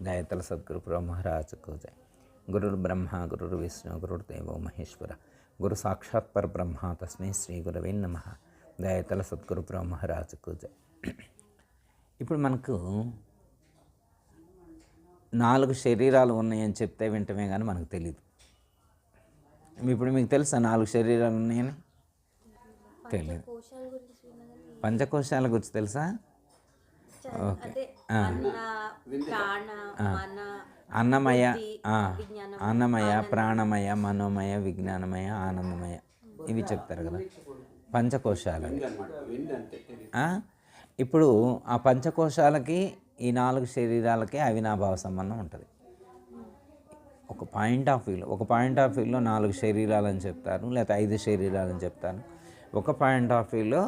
దయతల సద్గురు బ్రహ్మరాజకు జై. గురుర్ బ్రహ్మ గురుర్ విష్ణు గురుర్దేవో మహేశ్వర గురు సాక్షాత్ పరబ్రహ్మ తస్మై శ్రీ గురవే నమః. దయతల సద్గురు బ్రహ్మరాజకు జై. ఇప్పుడు మనకు 4 శరీరాలు ఉన్నాయని చెప్తే వింటమే కానీ మనకు తెలియదు. ఇప్పుడు మీకు తెలుసా 4 శరీరాలు ఉన్నాయని? తెలియదు. పంచకోశాల గురించి తెలుసా? ఓకే. అన్నమయ ప్రాణమయ మనోమయ విజ్ఞానమయ ఆనందమయ ఇవి చెప్తారు కదా పంచకోశాలు. ఇప్పుడు ఆ పంచకోశాలకి ఈ 4 శరీరాలకి అవినాభావ సంబంధం ఉంటుంది. ఒక పాయింట్ ఆఫ్ వ్యూలో 4 శరీరాలని చెప్తారు, లేకపోతే 5 శరీరాలని చెప్తారు. ఒక పాయింట్ ఆఫ్ వ్యూలో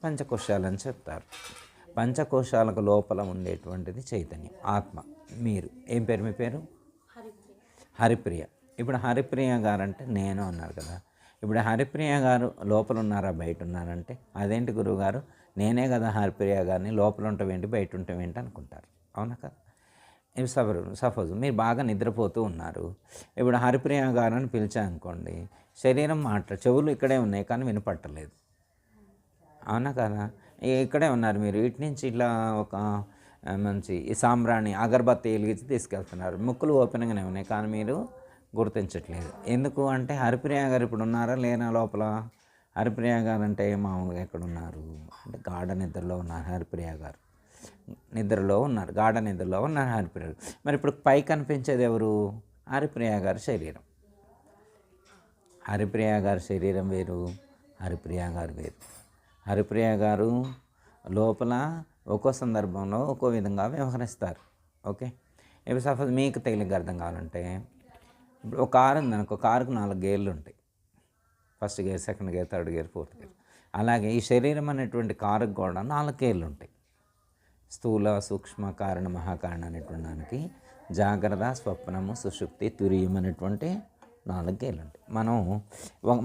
పంచకోశాలని చెప్తారు. పంచకోశాలకు లోపల ఉండేటువంటిది చైతన్యం, ఆత్మ. మీరు ఏం పేరు? మీ పేరు హరిప్రియ. ఇప్పుడు హరిప్రియ గారు అంటే నేను అన్నారు కదా. ఇప్పుడు హరిప్రియ గారు లోపల ఉన్నారా బయట ఉన్నారంటే అదేంటి గురువుగారు, నేనే కదా హరిప్రియ గారిని, లోపల ఉంటావేంటి బయట ఉంటావేంటి అనుకుంటారు. అవునా కదా? సపోజ్ మీరు బాగా నిద్రపోతూ ఉన్నారు. ఇప్పుడు హరిప్రియ గారు అని పిలిచానుకోండి, శరీరం చెవులు ఇక్కడే ఉన్నాయి కానీ వినపట్టలేదు. అవునా కదా? ఇక్కడే ఉన్నారు మీరు, ఇటు నుంచి ఇట్లా ఒక మంచి సాంబ్రాణి అగరబత్తి వెలిగించి తీసుకెళ్తున్నారు, ముక్కులు ఓపెన్గానే ఉన్నాయి కానీ మీరు గుర్తించట్లేదు. ఎందుకు అంటే హరిప్రియ గారు ఇప్పుడు ఉన్నారా లేనా లోపల? హరిప్రియ గారు అంటే మామూలుగా ఎక్కడున్నారు అంటే గాఢ నిద్రలో ఉన్నారు. హరిప్రియ గారు నిద్రలో ఉన్నారు, గాఢ నిద్రలో ఉన్నారు హరిప్రియ గారు. మరి ఇప్పుడు పై కనిపించేది ఎవరు? హరిప్రియ గారి శరీరం. హరిప్రియ గారి శరీరం వేరు, హరిప్రియ గారు వేరు. హరిప్రియ గారు లోపల ఒక్కో సందర్భంలో ఒక్కో విధంగా వ్యవహరిస్తారు. ఓకే. ఇప్పుడు సపోజ్ మీకు తేలిగ్గా అర్థం కావాలంటే, ఇప్పుడు ఒక కారు ఉందనుకో, కారుకు 4 గేర్లు ఉంటాయి. First gear, second gear, third gear, fourth gear. అలాగే ఈ శరీరం అనేటువంటి కారుకు కూడా 4 గేర్లు ఉంటాయి. స్థూల సూక్ష్మ కారణ మహాకారణ అనేటువంటి దానికి జాగ్రత్త స్వప్నము సుషుప్తి తురియం అనేటువంటి 4 గేర్లు ఉంటాయి.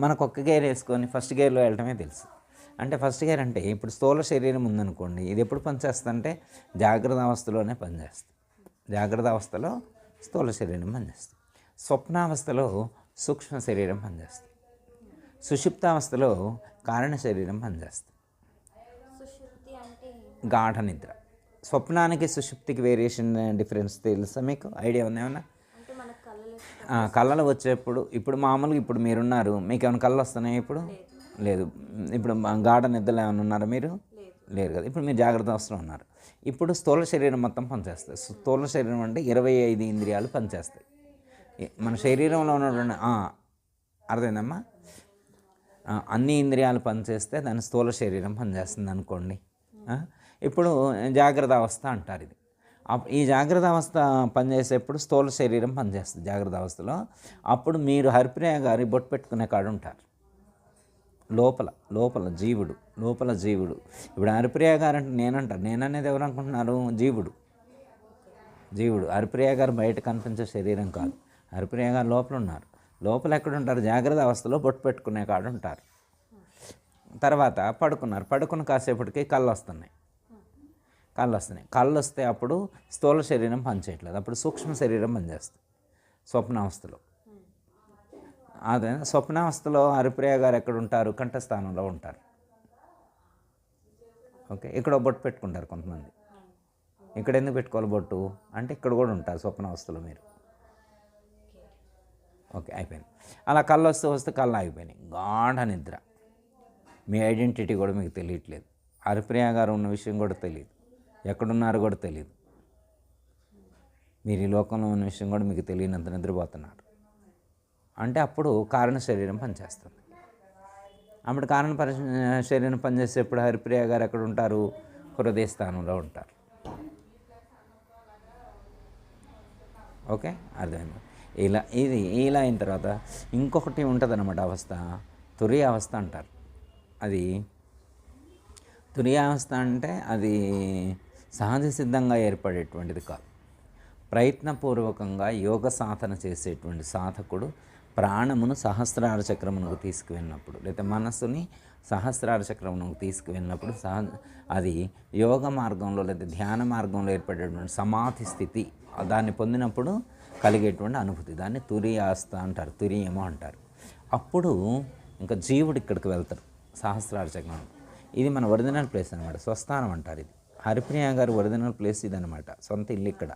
మనకు ఒక్క గేర్ వేసుకొని ఫస్ట్ గేర్లో వెళ్ళటమే తెలుసు. అంటే ఫస్ట్ గేర్ అంటే ఇప్పుడు స్థూల శరీరం ఉందనుకోండి, ఇది ఎప్పుడు పనిచేస్తుంది అంటే జాగ్రత్త అవస్థలోనే పనిచేస్తుంది. జాగ్రత్త అవస్థలో స్థూల శరీరం పనిచేస్తుంది, స్వప్నావస్థలో సూక్ష్మ శరీరం పనిచేస్తుంది, సుషుప్తావస్థలో కారణ శరీరం పనిచేస్తుంది. గాఢ నిద్ర. స్వప్నానికి సుషుప్తికి వేరియేషన్ డిఫరెన్స్ తెలుసా మీకు? ఐడియా ఉంది ఏమన్నా? కళ్ళలు వచ్చేప్పుడు ఇప్పుడు మామూలుగా ఇప్పుడు మీరున్నారు, మీకు ఏమైనా కళ్ళు వస్తున్నాయి? ఇప్పుడు లేదు. ఇప్పుడు గాఢ నిద్రలో ఏమైనా ఉన్నారా మీరు? లేరు కదా. ఇప్పుడు మీరు జాగ్రత్త అవసరం ఉన్నారు. ఇప్పుడు స్థూల శరీరం మొత్తం పనిచేస్తుంది. స్థూల శరీరం అంటే 25 ఇంద్రియాలు పనిచేస్తాయి. మన శరీరంలో ఉన్నటువంటి అర్థమైందమ్మా? అన్ని ఇంద్రియాలు పనిచేస్తే దాని స్థూల శరీరం పనిచేస్తుంది అనుకోండి. ఇప్పుడు జాగ్రత్త అవస్థ అంటారు ఇది. ఈ జాగ్రత్త అవస్థ పనిచేసేప్పుడు స్థూల శరీరం పనిచేస్తుంది జాగ్రత్త అవస్థలో. అప్పుడు మీరు హరిప్రియ గారి బొట్టు పెట్టుకునే కాడు ఉంటారు. లోపల జీవుడు. ఇప్పుడు హరిప్రియ గారు అంటే నేనంటారు, నేననేది ఎవరు అనుకుంటున్నారు? జీవుడు. హరిప్రియ గారు బయట కనిపించే శరీరం కాదు. హరిప్రియ గారు లోపల ఉన్నారు. లోపల ఎక్కడ ఉంటారు? జాగ్రత్త అవస్థలో బొట్టు పెట్టుకునే కాడు ఉంటారు. తర్వాత పడుకున్న కాసేపటికి కళ్ళు వస్తున్నాయి. కళ్ళు వస్తే అప్పుడు స్థూల శరీరం పనిచేయట్లేదు, అప్పుడు సూక్ష్మ శరీరం పనిచేస్తుంది స్వప్నావస్థలో. అదే స్వప్నావస్థలో హరిప్రియ గారు ఎక్కడ ఉంటారు? కంఠస్థానంలో ఉంటారు. ఓకే. ఇక్కడ బొట్టు పెట్టుకుంటారు కొంతమంది. ఇక్కడ ఎందుకు పెట్టుకోవాలి బొట్టు అంటే ఇక్కడ కూడా ఉంటారు స్వప్నావస్థలో మీరు. ఓకే, అయిపోయింది. అలా కళ్ళు వస్తే కళ్ళు ఆగిపోయినాయి, గాఢ నిద్ర. మీ ఐడెంటిటీ కూడా మీకు తెలియట్లేదు. హరిప్రియ గారు ఉన్న విషయం కూడా తెలియదు, ఎక్కడున్నారో కూడా తెలియదు. మీరు ఈ లోకంలో ఉన్న విషయం కూడా మీకు తెలియనంత నిద్రపోతున్నారు. అంటే అప్పుడు కారణ శరీరం పనిచేస్తుంది. అప్పుడు కారణ శరీరం పనిచేసేప్పుడు హరిప్రియ గారు ఎక్కడ ఉంటారు? హృదయ స్థానంలో ఉంటారు. ఓకే, అర్థమైంది. ఇలా అయిన తర్వాత ఇంకొకటి ఉంటుంది అన్నమాట అవస్థ, తురియ అవస్థ అంటారు. అది తురియ అవస్థ అంటే అది సహజ సిద్ధంగా ఏర్పడేటువంటిది కాదు. ప్రయత్నపూర్వకంగా యోగ సాధన చేసేటువంటి సాధకుడు ప్రాణమును సహస్రార చక్రమునకు తీసుకువెళ్ళినప్పుడు, లేదా మనస్సుని సహస్రార చక్రమునకు తీసుకువెళ్ళినప్పుడు అది యోగ మార్గంలో లేదా ధ్యాన మార్గంలో ఏర్పడేటువంటి సమాధి స్థితి. దాన్ని పొందినప్పుడు కలిగేటువంటి అనుభూతి, దాన్ని తురియాస్త అంటారు, తురియము అంటారు. అప్పుడు ఇంకా జీవుడు ఇక్కడికి వెళ్తారు, సహస్రార చక్రం. ఇది మన ఒరిజినల్ ప్లేస్ అనమాట, స్వస్థానం అంటారు. ఇది హరిప్రియ గారు ఒరిజినల్ ప్లేస్ ఇది అనమాట, సొంత ఇల్లు ఇక్కడ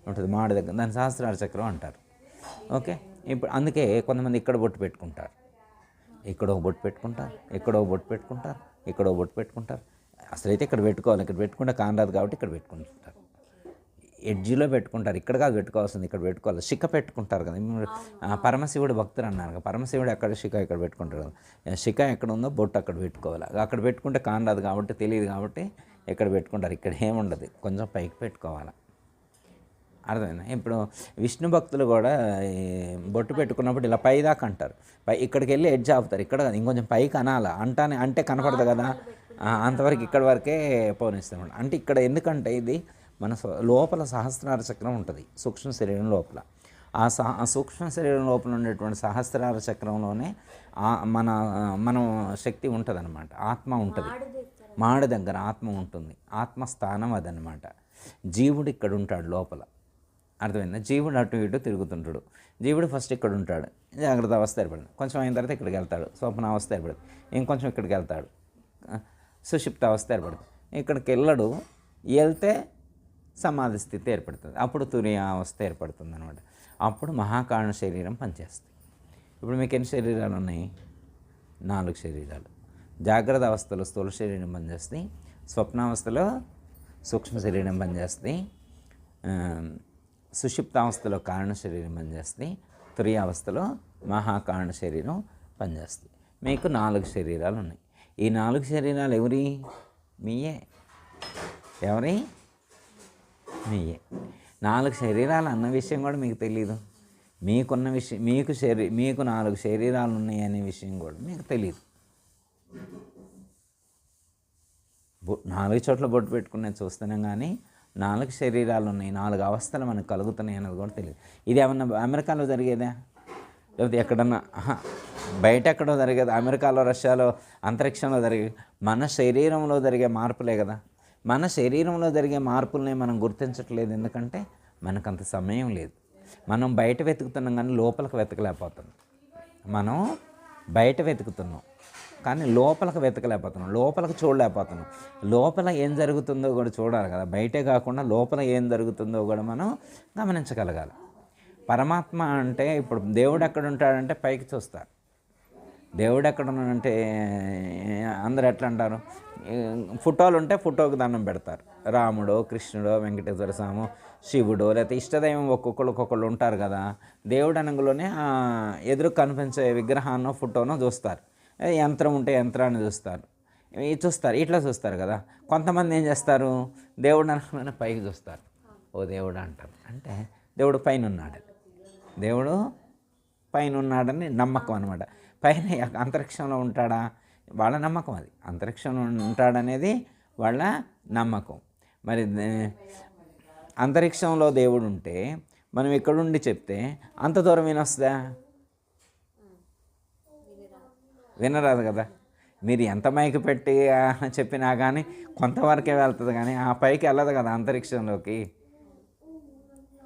ఉంటుంది మాడ దగ్గర, దాన్ని సహస్రార చక్రం అంటారు. ఓకే, ఇప్పుడు అందుకే కొంతమంది ఇక్కడ బొట్టు పెట్టుకుంటారు, ఇక్కడో బొట్టు పెట్టుకుంటారు, ఇక్కడో బొట్టు పెట్టుకుంటారు, ఇక్కడో బొట్టు పెట్టుకుంటారు. అసలైతే ఇక్కడ పెట్టుకోవాలి, ఇక్కడ పెట్టుకుంటే కానరాదు కాబట్టి ఇక్కడ పెట్టుకుంటుంటారు. ఎడ్జిలో పెట్టుకుంటారు, ఇక్కడ కాదు పెట్టుకోవాల్సింది, ఇక్కడ పెట్టుకోవాలి. శిఖ పెట్టుకుంటారు కదా, పరమశివుడు భక్తులు అన్నారు కదా, పరమశివుడు ఎక్కడ శిఖ ఇక్కడ పెట్టుకుంటారు కదా, శిఖ ఎక్కడ ఉందో బొట్టు అక్కడ పెట్టుకోవాలి. అక్కడ పెట్టుకుంటే కానరాదు కాబట్టి, తెలియదు కాబట్టి ఇక్కడ పెట్టుకుంటారు. ఇక్కడ ఏముండదు, కొంచెం పైకి పెట్టుకోవాలి. అర్థమైందా? ఇప్పుడు విష్ణు భక్తులు కూడా బొట్టు పెట్టుకున్నప్పుడు ఇలా పైదాకా అంటారు, ఇక్కడికి వెళ్ళి ఎడ్జ్ ఆపుతారు, ఇక్కడ ఇంకొంచెం పైకి అనాలి అంటే కనపడదు కదా, అంతవరకు ఇక్కడ వరకే పౌనిస్తాం. అంటే ఇక్కడ ఎందుకంటే ఇది మన లోపల సహస్రార చక్రం ఉంటుంది, సూక్ష్మ శరీరం లోపల. ఆ సూక్ష్మ శరీరం లోపల ఉండేటువంటి సహస్రార చక్రంలోనే మన శక్తి ఉంటుంది అనమాట, ఆత్మ ఉంటుంది. మాడ దగ్గర ఆత్మ ఉంటుంది, ఆత్మస్థానం అదనమాట. జీవుడు ఇక్కడ ఉంటాడు లోపల, అర్థమైందా? జీవుడు అటు ఇటు తిరుగుతుంటాడు. జీవుడు ఫస్ట్ ఇక్కడ ఉంటాడు, జాగ్రత్త అవస్థ ఏర్పడింది, కొంచెం అయిన తర్వాత ఇక్కడికి వెళ్తాడు, స్వప్న అవస్థ ఏర్పడుతుంది, ఇంకొంచెం ఇక్కడికి వెళ్తాడు, సుషిప్త అవస్థ ఏర్పడుతుంది. ఇక్కడికి వెళ్తే సమాధి స్థితి ఏర్పడుతుంది, అప్పుడు తురియ అవస్థ ఏర్పడుతుంది అనమాట. అప్పుడు మహాకారణ శరీరం పనిచేస్తుంది. ఇప్పుడు మీకు ఎన్ని శరీరాలు ఉన్నాయి? 4 శరీరాలు. జాగ్రత్త అవస్థలో స్థూల శరీరం పనిచేస్తుంది, స్వప్నావస్థలో సూక్ష్మ శరీరం పనిచేస్తుంది, సుషిప్తావస్థలో కారణ శరీరం పనిచేస్తుంది, తురియావస్థలో మహాకారణ శరీరం పనిచేస్తుంది. మీకు 4 శరీరాలు ఉన్నాయి. ఈ 4 శరీరాలు ఎవరి? మీయే. ఎవరి? మీయే. 4 శరీరాలు అన్న విషయం కూడా మీకు తెలీదు. మీకున్న విషయం, మీకు 4 శరీరాలు ఉన్నాయి అనే విషయం కూడా మీకు తెలియదు. 4 చోట్ల బొట్టు పెట్టుకునేది చూస్తున్నాం కానీ 4 శరీరాలు ఉన్నాయి, 4 అవస్థలు మనకు కలుగుతున్నాయి అన్నది కూడా తెలియదు. ఇది ఏమన్నా అమెరికాలో జరిగేదా, లేకపోతే ఎక్కడన్నా బయట ఎక్కడో జరిగేది? అమెరికాలో, రష్యాలో, అంతరిక్షంలో జరిగే మన శరీరంలో జరిగే మార్పులే కదా. మన శరీరంలో జరిగే మార్పుల్ని మనం గుర్తించట్లేదు, ఎందుకంటే మనకంత సమయం లేదు. మనం బయట వెతుకుతున్నాం కానీ లోపలికి వెతకలేకపోతున్నాం. మనం బయట వెతుకుతున్నాం కానీ లోపలికి వెతకలేకపోతున్నాం, లోపలికి చూడలేకపోతున్నాం. లోపల ఏం జరుగుతుందో కూడా చూడాలి కదా, బయటే కాకుండా లోపల ఏం జరుగుతుందో కూడా మనం గమనించగలగాలి. పరమాత్మ అంటే ఇప్పుడు దేవుడు ఎక్కడ ఉంటాడంటే పైకి చూస్తారు. దేవుడు ఎక్కడ ఉన్నాడంటే అందరు ఎట్లా అంటారు, ఫోటోలు ఉంటే ఫోటోకి దండం పెడతారు. రాముడో, కృష్ణుడో, వెంకటేశ్వర స్వామి, శివుడో, లేకపోతే ఇష్టదైవం ఒక్కొక్కరు ఉంటారు కదా. దేవుడు అనగలోనే ఎదురు కనిపించే విగ్రహాన్నో ఫోటోనో చూస్తారు. యంత్రం ఉంటే యంత్రాన్ని చూస్తారు, ఇట్లా చూస్తారు కదా. కొంతమంది ఏం చేస్తారు, దేవుడు అనగానే పైకి చూస్తారు, ఓ దేవుడు అంటారు. అంటే దేవుడు పైన ఉన్నాడు, దేవుడు పైన ఉన్నాడని నమ్మకం అనమాట. పైన అంతరిక్షంలో ఉంటాడా, వాళ్ళ నమ్మకం అది. అంతరిక్షంలో ఉంటాడనేది వాళ్ళ నమ్మకం. మరి అంతరిక్షంలో దేవుడు ఉంటే మనం ఇక్కడుండి చెప్తే అంత దూరం వినొస్తుందా? వినరాదు కదా. మీరు ఎంత మైకి పెట్టి చెప్పినా కానీ కొంతవరకే వెళ్తుంది కానీ ఆ పైకి వెళ్ళదు కదా అంతరిక్షంలోకి.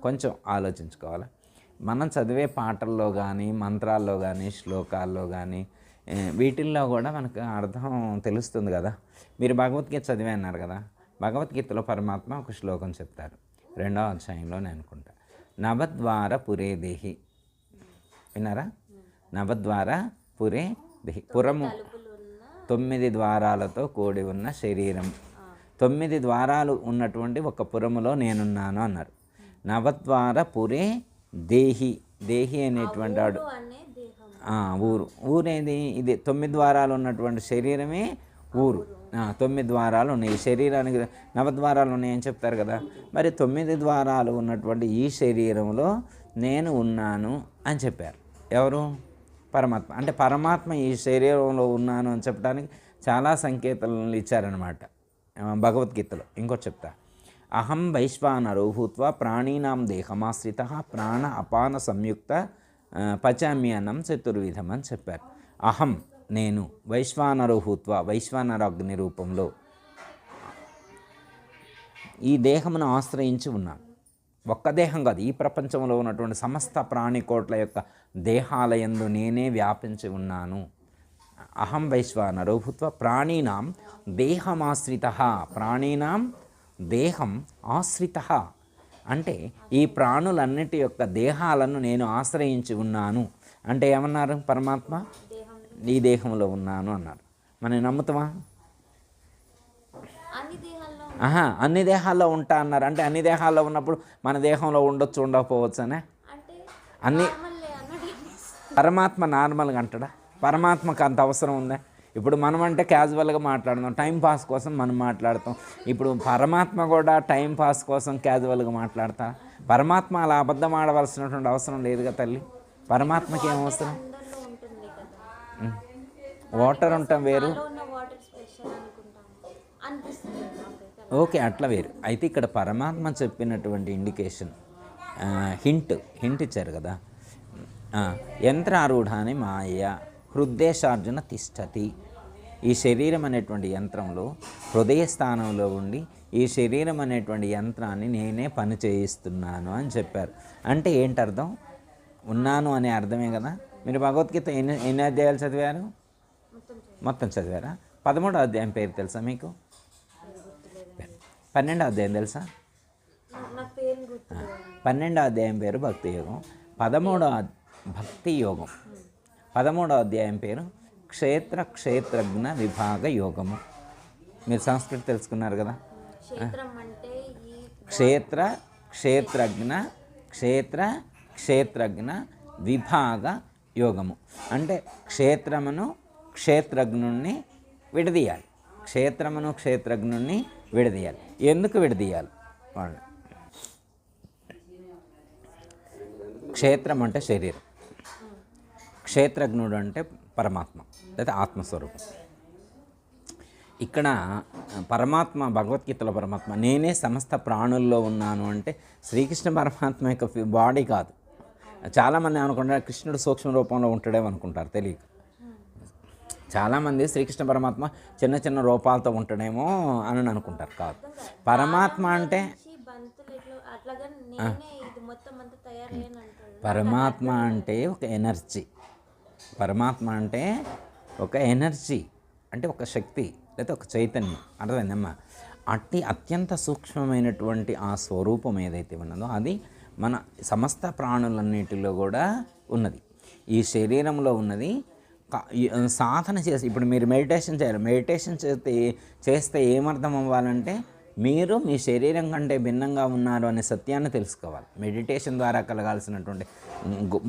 కొంచెం ఆలోచించుకోవాలి. మనం చదివే పాటల్లో కానీ, మంత్రాల్లో కానీ, శ్లోకాల్లో కానీ, వీటిల్లో కూడా మనకు అర్థం తెలుస్తుంది కదా. మీరు భగవద్గీత చదివే అన్నారు కదా, భగవద్గీతలో పరమాత్మ ఒక శ్లోకం చెప్తారు 2వ అధ్యాయంలోనే అనుకుంటా. నవద్వార పురే దేహి, విన్నారా? నవద్వార పురే దేహి, పురము 9 ద్వారాలతో కూడి ఉన్న శరీరం, 9 ద్వారాలు ఉన్నటువంటి ఒక పురములో నేనున్నాను అన్నారు. నవద్వార పురే దేహి, దేహి అనేటువంటి వాడు ఊరేది ఇది. 9 ద్వారాలు ఉన్నటువంటి శరీరమే ఊరు. 9 ద్వారాలు ఉన్నాయి ఈ శరీరానికి, నవద్వారాలు ఉన్నాయని చెప్తారు కదా. మరి 9 ద్వారాలు ఉన్నటువంటి ఈ శరీరంలో నేను ఉన్నాను అని చెప్పారు. ఎవరు? పరమాత్మ. అంటే పరమాత్మ ఈ శరీరంలో ఉన్నాను అని చెప్పడానికి చాలా సంకేతాలను ఇచ్చారనమాట భగవద్గీతలో. ఇంకోటి చెప్తా, అహం వైశ్వానరో భూత్వా ప్రాణీనాం దేహమాశ్రిత ప్రాణ అపాన సంయుక్త పచామ్యానం చతుర్విధం అని చెప్పారు. అహం నేను, వైశ్వానరో భూత్వా వైశ్వానర అగ్ని రూపంలో ఈ దేహమును ఆశ్రయించి ఉన్నాను. ఒక్క దేహం కాదు, ఈ ప్రపంచంలో ఉన్నటువంటి సమస్త ప్రాణికోట్ల యొక్క దేహాలయందు నేనే వ్యాపించి ఉన్నాను. అహం వైశ్వానరో భూత్వా ప్రాణీనాం దేహమాశ్రిత. ప్రాణీనాం దేహం ఆశ్రిత అంటే ఈ ప్రాణులన్నిటి యొక్క దేహాలను నేను ఆశ్రయించి ఉన్నాను అంటే ఏమన్నారు? పరమాత్మ ఈ దేహంలో ఉన్నాను అన్నారు. మనం నమ్ముతామా? అన్ని దేహాల్లో ఉంటా అన్నారు. అంటే అన్ని దేహాల్లో ఉన్నప్పుడు మన దేహంలో ఉండొచ్చు ఉండకపోవచ్చు అనే అన్ని పరమాత్మ నార్మల్గా అంటాడా? పరమాత్మకు అంత అవసరం ఉందా? ఇప్పుడు మనం అంటే క్యాజువల్గా మాట్లాడదాం, టైం పాస్ కోసం మనం మాట్లాడతాం. ఇప్పుడు పరమాత్మ కూడా టైం పాస్ కోసం క్యాజువల్గా మాట్లాడతా? పరమాత్మ అలా అబద్ధం ఆడవలసినటువంటి అవసరం లేదుగా తల్లి. పరమాత్మకి ఏం అవసరం? వాటర్ ఉంటాం వేరు, ఓకే, అట్లా వేరు. అయితే ఇక్కడ పరమాత్మ చెప్పినటువంటి ఇండికేషన్ హింట్ ఇచ్చారు కదా. యంత్రారూఢాని మాయ హృద్దేశార్జున తిష్టతి. ఈ శరీరం అనేటువంటి యంత్రంలో హృదయ స్థానంలో ఉండి ఈ శరీరం అనేటువంటి యంత్రాన్ని నేనే పని చేయిస్తున్నాను అని చెప్పారు. అంటే ఏంటి అర్థం? ఉన్నాను అనే అర్థమే కదా. మీరు భగవద్గీత ఎన్ని అధ్యాయాలు చదివారు? మొత్తం చదివారా? 13వ అధ్యాయం పేరు తెలుసా మీకు? 12వ అధ్యాయం తెలుసా? 12వ అధ్యాయం పేరు భక్తి యోగం. 13వ భక్తి యోగం 13వ అధ్యాయం పేరు క్షేత్రజ్ఞ విభాగ యోగము. మీరు సంస్కృతి తెలుసుకున్నారు కదా. క్షేత్రజ్ఞ విభాగ యోగము అంటే క్షేత్రజ్ఞుణ్ణి విడదీయాలి. క్షేత్రజ్ఞుణ్ణి విడదీయాలి. ఎందుకు విడదీయాలి? వాళ్ళు క్షేత్రం అంటే శరీరం, క్షేత్రజ్ఞుడు అంటే పరమాత్మ లేదా ఆత్మస్వరూపం. ఇక్కడ పరమాత్మ, భగవద్గీతలో పరమాత్మ నేనే సమస్త ప్రాణుల్లో ఉన్నాను అంటే శ్రీకృష్ణ పరమాత్మ యొక్క బాడీ కాదు. చాలామంది అనుకుంటారు కృష్ణుడు సూక్ష్మ రూపంలో ఉంటాడేమో అనుకుంటారు, తెలియక. చాలామంది శ్రీకృష్ణ పరమాత్మ చిన్న చిన్న రూపాలతో ఉంటాడేమో అని అనుకుంటారు. కాదు, పరమాత్మ అంటే పరమాత్మ అంటే ఒక ఎనర్జీ. పరమాత్మ అంటే ఒక ఎనర్జీ, అంటే ఒక శక్తి లేదా ఒక చైతన్యం. అర్థమైందమ్మా? అత్యంత సూక్ష్మమైనటువంటి ఆ స్వరూపం ఏదైతే ఉన్నదో అది మన సమస్త ప్రాణులన్నిటిలో కూడా ఉన్నది. ఈ శరీరంలో ఉన్నది. సాధన చేసి ఇప్పుడు మీరు మెడిటేషన్ చేయాలి. మెడిటేషన్ చేస్తే ఏమర్థం అవ్వాలంటే మీరు మీ శరీరం కంటే భిన్నంగా ఉన్నారు అనే సత్యాన్ని తెలుసుకోవాలి. మెడిటేషన్ ద్వారా కలగాల్సినటువంటి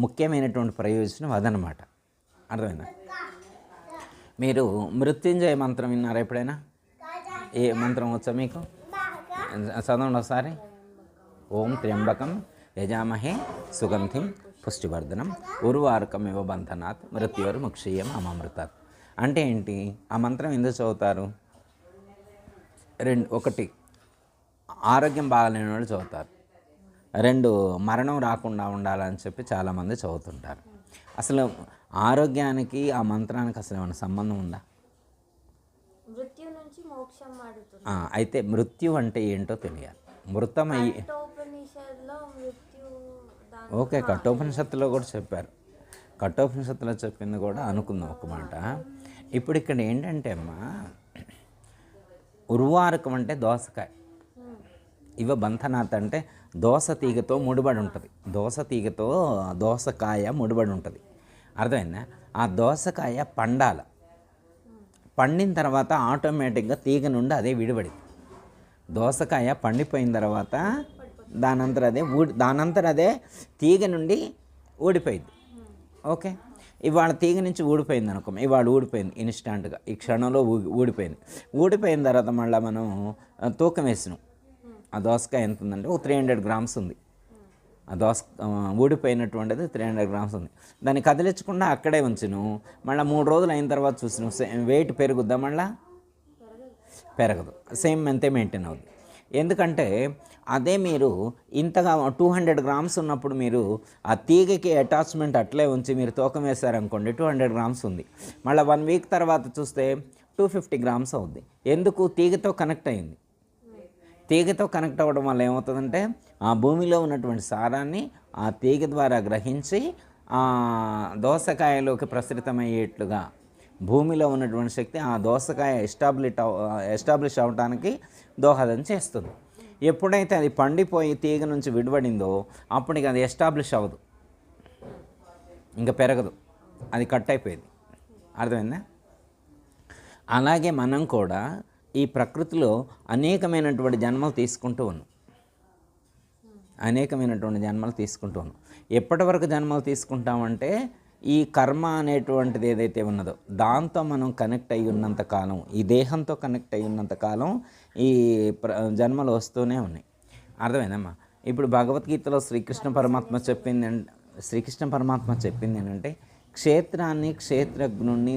ముఖ్యమైనటువంటి ప్రయోజనం అదనమాట. అర్థమైందా? మీరు మృత్యుంజయ మంత్రం విన్నారా ఎప్పుడైనా? ఏ మంత్రం వచ్చా మీకు? చదవండి ఒకసారి. ఓం త్ర్యంబకం యజామహే సుగంధిం పుష్టివర్ధనం ఉర్వారుకమివ బంధనాత్ మృత్యువర్ ముక్షీయం అమృతాత్. అంటే ఏంటి? ఆ మంత్రం ఎందుకు చదువుతారు? ఒకటి ఆరోగ్యం బాగాలేని వాళ్ళు చదువుతారు. 2 మరణం రాకుండా ఉండాలని చెప్పి చాలామంది చదువుతుంటారు. అసలు ఆరోగ్యానికి ఆ మంత్రానికి అసలు ఏమైనా సంబంధం ఉందా? అయితే మృత్యు అంటే ఏంటో తెలియాలి. మృతమయ్యి ఓకే, కఠోపనిషత్తులో కూడా చెప్పారు. కఠోపనిషత్తులో చెప్పింది కూడా అనుకుందాం ఒక మాట. ఇప్పుడు ఇక్కడ ఏంటంటే అమ్మా, ఉర్వారకం అంటే దోసకాయ, ఇవ బంధనాథ్ అంటే దోస తీగతో ముడిపడి ఉంటుంది. దోసకాయ ముడిపడి ఉంటుంది. అర్థమైందా? ఆ దోసకాయ పండాల. పండిన తర్వాత ఆటోమేటిక్గా తీగ నుండి అదే విడిపడింది. దోసకాయ పండిపోయిన తర్వాత దానంతర అదే తీగ నుండి ఊడిపోయింది. ఓకే, ఇవాళ తీగ నుంచి ఊడిపోయింది అనుకో, ఇవాళ ఊడిపోయింది ఇన్స్టాంట్గా, ఈ క్షణంలో ఊడిపోయింది. ఊడిపోయిన తర్వాత మళ్ళీ మనం తూకం వేసినాం. ఆ దోసకాయ ఎంత ఉందంటే 300 గ్రామ్స్ ఉంది. ఆ ఊడిపోయినటువంటిది 300 గ్రామ్స్ ఉంది. దాన్ని కదిలించకుండా అక్కడే ఉంచును. మళ్ళీ 3 రోజులు అయిన తర్వాత చూసినాం, వెయిట్ పెరుగుద్దా? మళ్ళీ పెరగదు. సేమ్ అంతే మెయింటైన్ అవుతుంది. ఎందుకంటే అదే మీరు ఇంతగా 200 గ్రామ్స్ ఉన్నప్పుడు మీరు ఆ తీగకి అటాచ్మెంట్ అట్లే ఉంచి మీరు తూకం వేశారనుకోండి, 200 గ్రామ్స్ ఉంది. మళ్ళీ 1 వీక్ తర్వాత చూస్తే 250 గ్రామ్స్ అవుద్ది. ఎందుకు? తీగతో కనెక్ట్ అయింది. తీగతో కనెక్ట్ అవ్వడం వల్ల ఏమవుతుందంటే ఆ భూమిలో ఉన్నటువంటి సారాన్ని ఆ తీగ ద్వారా గ్రహించి ఆ దోసకాయలోకి ప్రసరితమయ్యేట్లుగా భూమిలో ఉన్నటువంటి శక్తి ఆ దోసకాయ ఎస్టాబ్లిష్ అవ్వడానికి దోహదం చేస్తుంది. ఎప్పుడైతే అది పండిపోయి తీగ నుంచి విడిపడిందో అప్పుడు ఇక అది ఎస్టాబ్లిష్ అవ్వదు, ఇంకా పెరగదు, అది కట్ అయిపోయింది. అర్థమైందా? అలాగే మనం కూడా ఈ ప్రకృతిలో అనేకమైనటువంటి జన్మలు తీసుకుంటూ ఉన్నాం. ఎప్పటి వరకు జన్మలు తీసుకుంటామంటే ఈ కర్మ అనేటువంటిది ఏదైతే ఉన్నదో దాంతో మనం కనెక్ట్ అయ్యి ఉన్నంత కాలం, ఈ దేహంతో కనెక్ట్ అయ్యి ఉన్నంత కాలం ఈ జన్మలు వస్తూనే ఉన్నాయి. అర్థమైందమ్మా? ఇప్పుడు భగవద్గీతలో శ్రీకృష్ణ పరమాత్మ చెప్పింది ఏంటంటే క్షేత్రాన్ని క్షేత్రజ్ఞుణ్ణి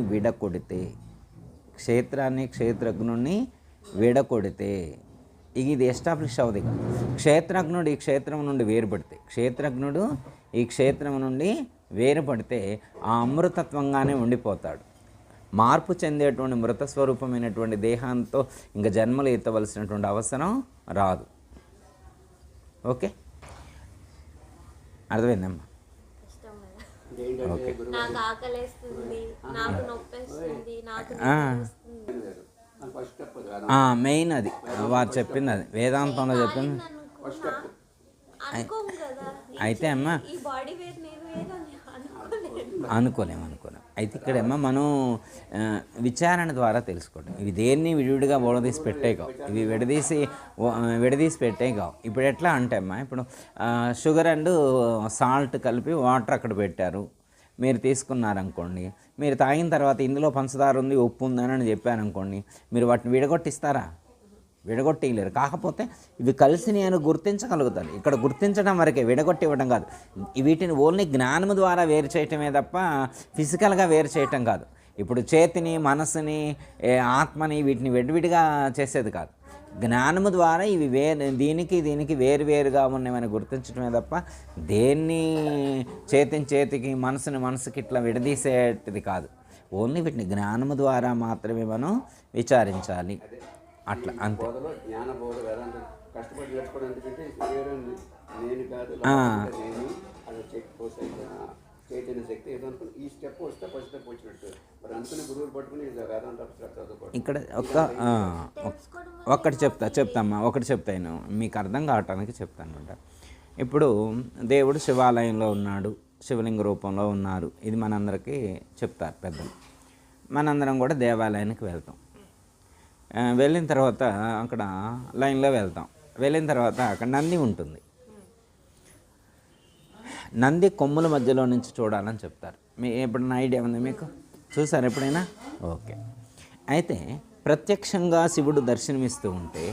విడకొడితే ఇది ఎస్టాబ్లిష్ అవ్వదు. ఇక క్షేత్రజ్ఞుడు ఈ క్షేత్రం నుండి వేరుపడితే ఆ అమృతత్వంగానే ఉండిపోతాడు. మార్పు చెందేటువంటి మృత స్వరూపమైనటువంటి దేహంతో ఇంకా జన్మలు ఎత్తవలసినటువంటి అవసరం రాదు. ఓకే, అర్థమైందమ్మా? ఓకే, మెయిన్ అది వారు చెప్పింది, అది వేదాంతంలో చెప్పింది. అయితే అమ్మ అనుకోలేము. అయితే ఇక్కడేమో మనం విచారణ ద్వారా తెలుసుకోవడం. ఇవి దేన్ని విడివిడిగా విడదీసి పెట్టే కావు. ఇప్పుడు ఎట్లా అంటే అమ్మా, ఇప్పుడు షుగర్ అండ్ సాల్ట్ కలిపి వాటర్ అక్కడ పెట్టారు, మీరు తీసుకున్నారనుకోండి, మీరు తాగిన తర్వాత ఇందులో పంచదార ఉంది, ఉప్పు ఉందని అని చెప్పారనుకోండి, మీరు వాటిని విడగొట్టలేరు. కాకపోతే ఇవి కలిసి నేను గుర్తించగలుగుతాను. ఇక్కడ గుర్తించడం వరకే, విడగొట్టి ఇవ్వడం కాదు. వీటిని ఓన్లీ జ్ఞానం ద్వారా వేరు చేయటమే తప్ప ఫిజికల్గా వేరు చేయటం కాదు. ఇప్పుడు చేతిని, మనసుని, ఆత్మని వీటిని విడివిడిగా చేసేది కాదు. జ్ఞానము ద్వారా ఇవి దీనికి వేరువేరుగా ఉన్నవని గుర్తించడమే తప్ప దేన్ని చేతికి మనసుకి ఇట్లా విడదీసేటిది కాదు. ఓన్లీ వీటిని జ్ఞానము ద్వారా మాత్రమే మనం విచారించాలి. అట్లా అంతే. ఇక్కడ ఒకటి చెప్తాను మీకు అర్థం కావటానికి చెప్తాను అనమాట. ఇప్పుడు దేవుడు శివాలయంలో ఉన్నాడు, శివలింగ రూపంలో ఉన్నారు, ఇది మనందరికీ చెప్తారు పెద్దలు. మనందరం కూడా దేవాలయానికి వెళ్తాం. వెళ్ళిన తర్వాత అక్కడ లైన్లో వెళ్తాం. వెళ్ళిన తర్వాత అక్కడ నంది ఉంటుంది. నంది కొమ్ముల మధ్యలో నుంచి చూడాలని చెప్తారు. ఎప్పుడైనా ఐడియా ఉంది మీకు? చూసారు ఎప్పుడైనా? ఓకే. అయితే ప్రత్యక్షంగా శివుడు దర్శనమిస్తూ ఉంటే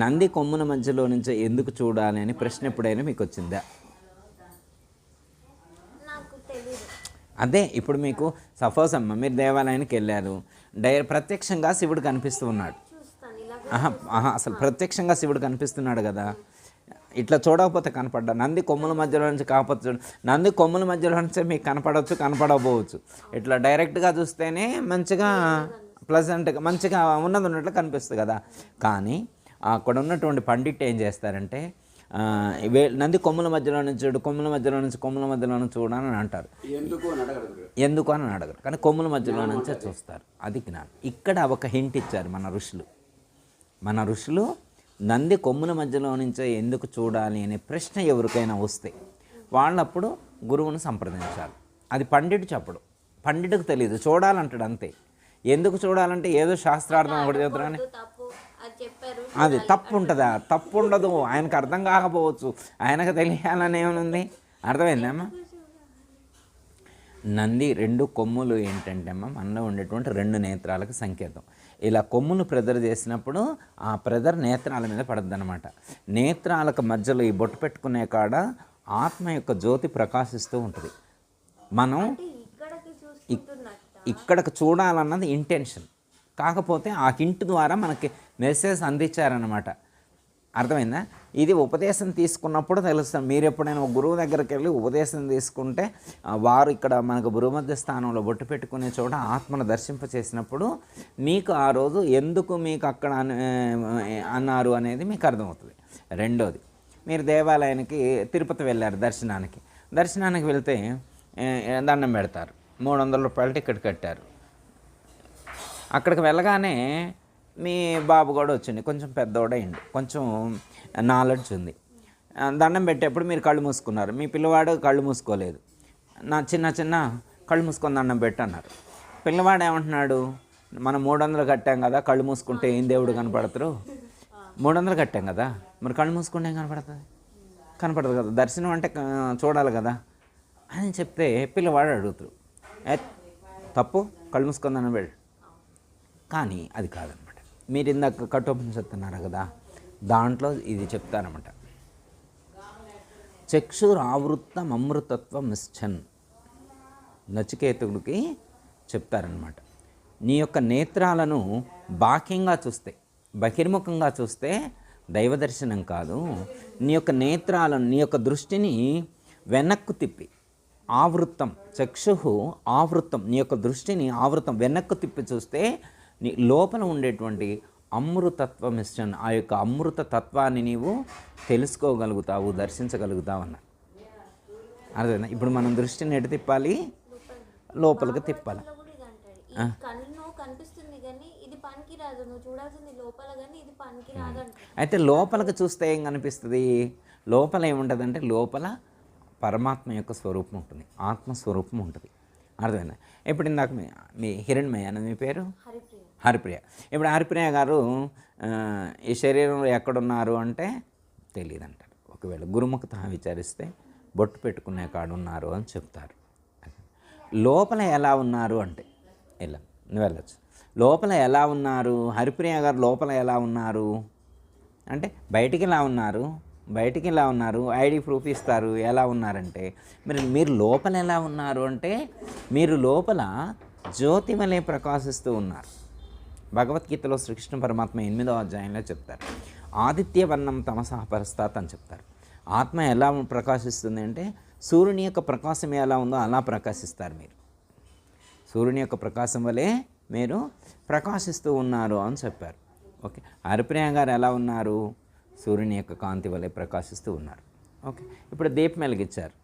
నంది కొమ్ముల మధ్యలో నుంచి ఎందుకు చూడాలి అని ప్రశ్న ఎప్పుడైనా మీకు వచ్చిందా? అదే ఇప్పుడు మీకు సపోజ్ అమ్మ, మీరు దేవాలయానికి వెళ్ళారు, ప్రత్యక్షంగా శివుడు కనిపిస్తూ ఉన్నాడు. అసలు ప్రత్యక్షంగా శివుడు కనిపిస్తున్నాడు కదా, ఇట్లా చూడకపోతే కనపడ్డా. నంది కొమ్ముల మధ్యలో నుంచి కాకపోతే చూడు, నంది కొమ్ముల మధ్యలో నుంచి మీకు కనపడకపోవచ్చు. ఇట్లా డైరెక్ట్గా చూస్తేనే మంచిగా ప్లజెంట్గా మంచిగా ఉన్నట్లు కనిపిస్తుంది కదా. కానీ అక్కడ ఉన్నటువంటి పండిట్ ఏం చేస్తారంటే నంది కొమ్ముల మధ్యలో నుంచి చూడు, కొమ్ముల మధ్యలో నుంచి చూడని అంటారు. ఎందుకు అని అడగరు, కానీ కొమ్ముల మధ్యలో నుంచే చూస్తారు. అది జ్ఞానం. ఇక్కడ ఒక హింట్ ఇచ్చారు మన ఋషులు. నంది కొమ్ముల మధ్యలో నుంచే ఎందుకు చూడాలి అనే ప్రశ్న ఎవరికైనా వస్తే వాళ్ళప్పుడు గురువును సంప్రదించాలి. అది పండితుడు చెప్పడు, పండితుడికి తెలియదు, చూడాలంటాడు అంతే. ఎందుకు చూడాలంటే ఏదో శాస్త్రార్థం ఒకటి చెప్తారు, కానీ అది తప్పు ఉంటుందా? తప్పు ఉండదు. ఆయనకు అర్థం కాకపోవచ్చు, ఆయనకు తెలియాలని ఏమనుంది? అర్థమైందమ్మా? నంది రెండు కొమ్ములు ఏంటంటే అమ్మ, మనలో ఉండేటువంటి రెండు నేత్రాలకు సంకేతం. ఇలా కొమ్మును ప్రెజర్ చేసినప్పుడు ఆ ప్రెజర్ నేత్రాల మీద పడద్దు అనమాట. నేత్రాలకు మధ్యలో ఈ బొట్టు పెట్టుకునే కాడ ఆత్మ యొక్క జ్యోతి ప్రకాశిస్తూ ఉంటుంది. మనం ఇక్కడికి చూడాలన్నది ఇంటెన్షన్, కాకపోతే ఆ హింట్ ద్వారా మనకి మెసేజ్ అందించారనమాట. అర్థమైందా? ఇది ఉపదేశం తీసుకున్నప్పుడు తెలుస్తుంది. మీరు ఎప్పుడైనా ఒక గురువు దగ్గరికి వెళ్ళి ఉపదేశం తీసుకుంటే వారు ఇక్కడ మనకు భూమధ్య స్థానంలో బొట్టు పెట్టుకునే చోట ఆత్మను దర్శింప చేసినప్పుడు మీకు ఆ రోజు ఎందుకు మీకు అక్కడ అన్నారు అనేది మీకు అర్థమవుతుంది. రెండోది, మీరు దేవాలయానికి తిరుపతి వెళ్ళారు దర్శనానికి వెళ్తే దండం పెడతారు, 300 రూపాయలు టికెట్ కట్టారు. అక్కడికి వెళ్ళగానే మీ బాబు కూడా వచ్చింది, కొంచెం పెద్దోడైంది, కొంచెం నాలెడ్జ్ ఉంది. దండం పెట్టేప్పుడు మీరు కళ్ళు మూసుకున్నారు, మీ పిల్లవాడు కళ్ళు మూసుకోలేదు. చిన్న కళ్ళు మూసుకొని దండం పెట్టి అన్నారు. పిల్లవాడు ఏమంటున్నాడు, మనం 300 కట్టాం కదా, కళ్ళు మూసుకుంటే ఏం దేవుడు కనపడతారు, 300 కట్టాం కదా, మరి కళ్ళు మూసుకుంటే ఏం కనపడదు కదా, దర్శనం అంటే చూడాలి కదా అని చెప్తే పిల్లవాడు అడుగుతారు, తప్పు, కళ్ళు మూసుకొని దండం పెట్టు. కానీ అది కాదనమాట. మీరు ఇందాక కఠోపనిషత్తు కదా, దాంట్లో ఇది చెప్తారనమాట. చక్షురావృత్తం అమృతత్వం నిశ్చన్ నచికేతుడికి చెప్తారనమాట. నీ యొక్క నేత్రాలను బాహ్యంగా చూస్తే, బహిర్ముఖంగా చూస్తే దైవ దర్శనం కాదు. నీ యొక్క నేత్రాలను, నీ యొక్క దృష్టిని వెనక్కు తిప్పి, ఆవృత్తం చక్షు ఆవృత్తం, నీ యొక్క దృష్టిని ఆవృత్తం వెనక్కు తిప్పి చూస్తే నీ లోపల ఉండేటువంటి అమృతత్వం ఇష్టం, ఆ యొక్క అమృత తత్వాన్ని నీవు తెలుసుకోగలుగుతావు, దర్శించగలుగుతావు అన్న. అర్థమైందా? ఇప్పుడు మనం దృష్టిని ఎటు తిప్పాలి, లోపలికి తిప్పాలి. అయితే లోపలికి చూస్తే ఏం కనిపిస్తుంది, లోపల ఏముంటుందంటే లోపల పరమాత్మ యొక్క స్వరూపం ఉంటుంది, ఆత్మస్వరూపం ఉంటుంది. అర్థమైందా? ఇప్పుడు ఇందాక మీ హిరణ్మయ్య అని మీ పేరు హరిప్రియ. ఇప్పుడు హరిప్రియ గారు ఈ శరీరంలో ఎక్కడున్నారు అంటే తెలియదు అంటారు. ఒకవేళ గురుముఖత విచారిస్తే బొట్టు పెట్టుకునే కాడు ఉన్నారు అని చెప్తారు. లోపల ఎలా ఉన్నారు అంటే ఇలా నువ్వు వెళ్ళచ్చు. లోపల ఎలా ఉన్నారు, హరిప్రియ గారు లోపల ఎలా ఉన్నారు అంటే బయటికి ఇలా ఉన్నారు, ఐడి ప్రూఫ్ ఇస్తారు. ఎలా ఉన్నారంటే మీరు లోపల ఎలా ఉన్నారు అంటే మీరు లోపల జ్యోతి వలె ప్రకాశిస్తూ ఉన్నారు. భగవద్గీతలో శ్రీకృష్ణ పరమాత్మ 8వ అధ్యాయంలో చెప్తారు, ఆదిత్యవర్ణం తమసః పరస్తాత్ అని చెప్తారు. ఆత్మ ఎలా ప్రకాశిస్తుంది అంటే సూర్యుని యొక్క ప్రకాశం ఎలా ఉందో అలా ప్రకాశిస్తారు. మీరు సూర్యుని యొక్క ప్రకాశం వలె మీరు ప్రకాశిస్తూ ఉన్నారు అని చెప్పారు. ఓకే, హరిప్రియ గారు ఎలా ఉన్నారు, సూర్యుని యొక్క కాంతి వలె ప్రకాశిస్తూ ఉన్నారు. ఓకే, ఇప్పుడు దీపం వెలిగించారు,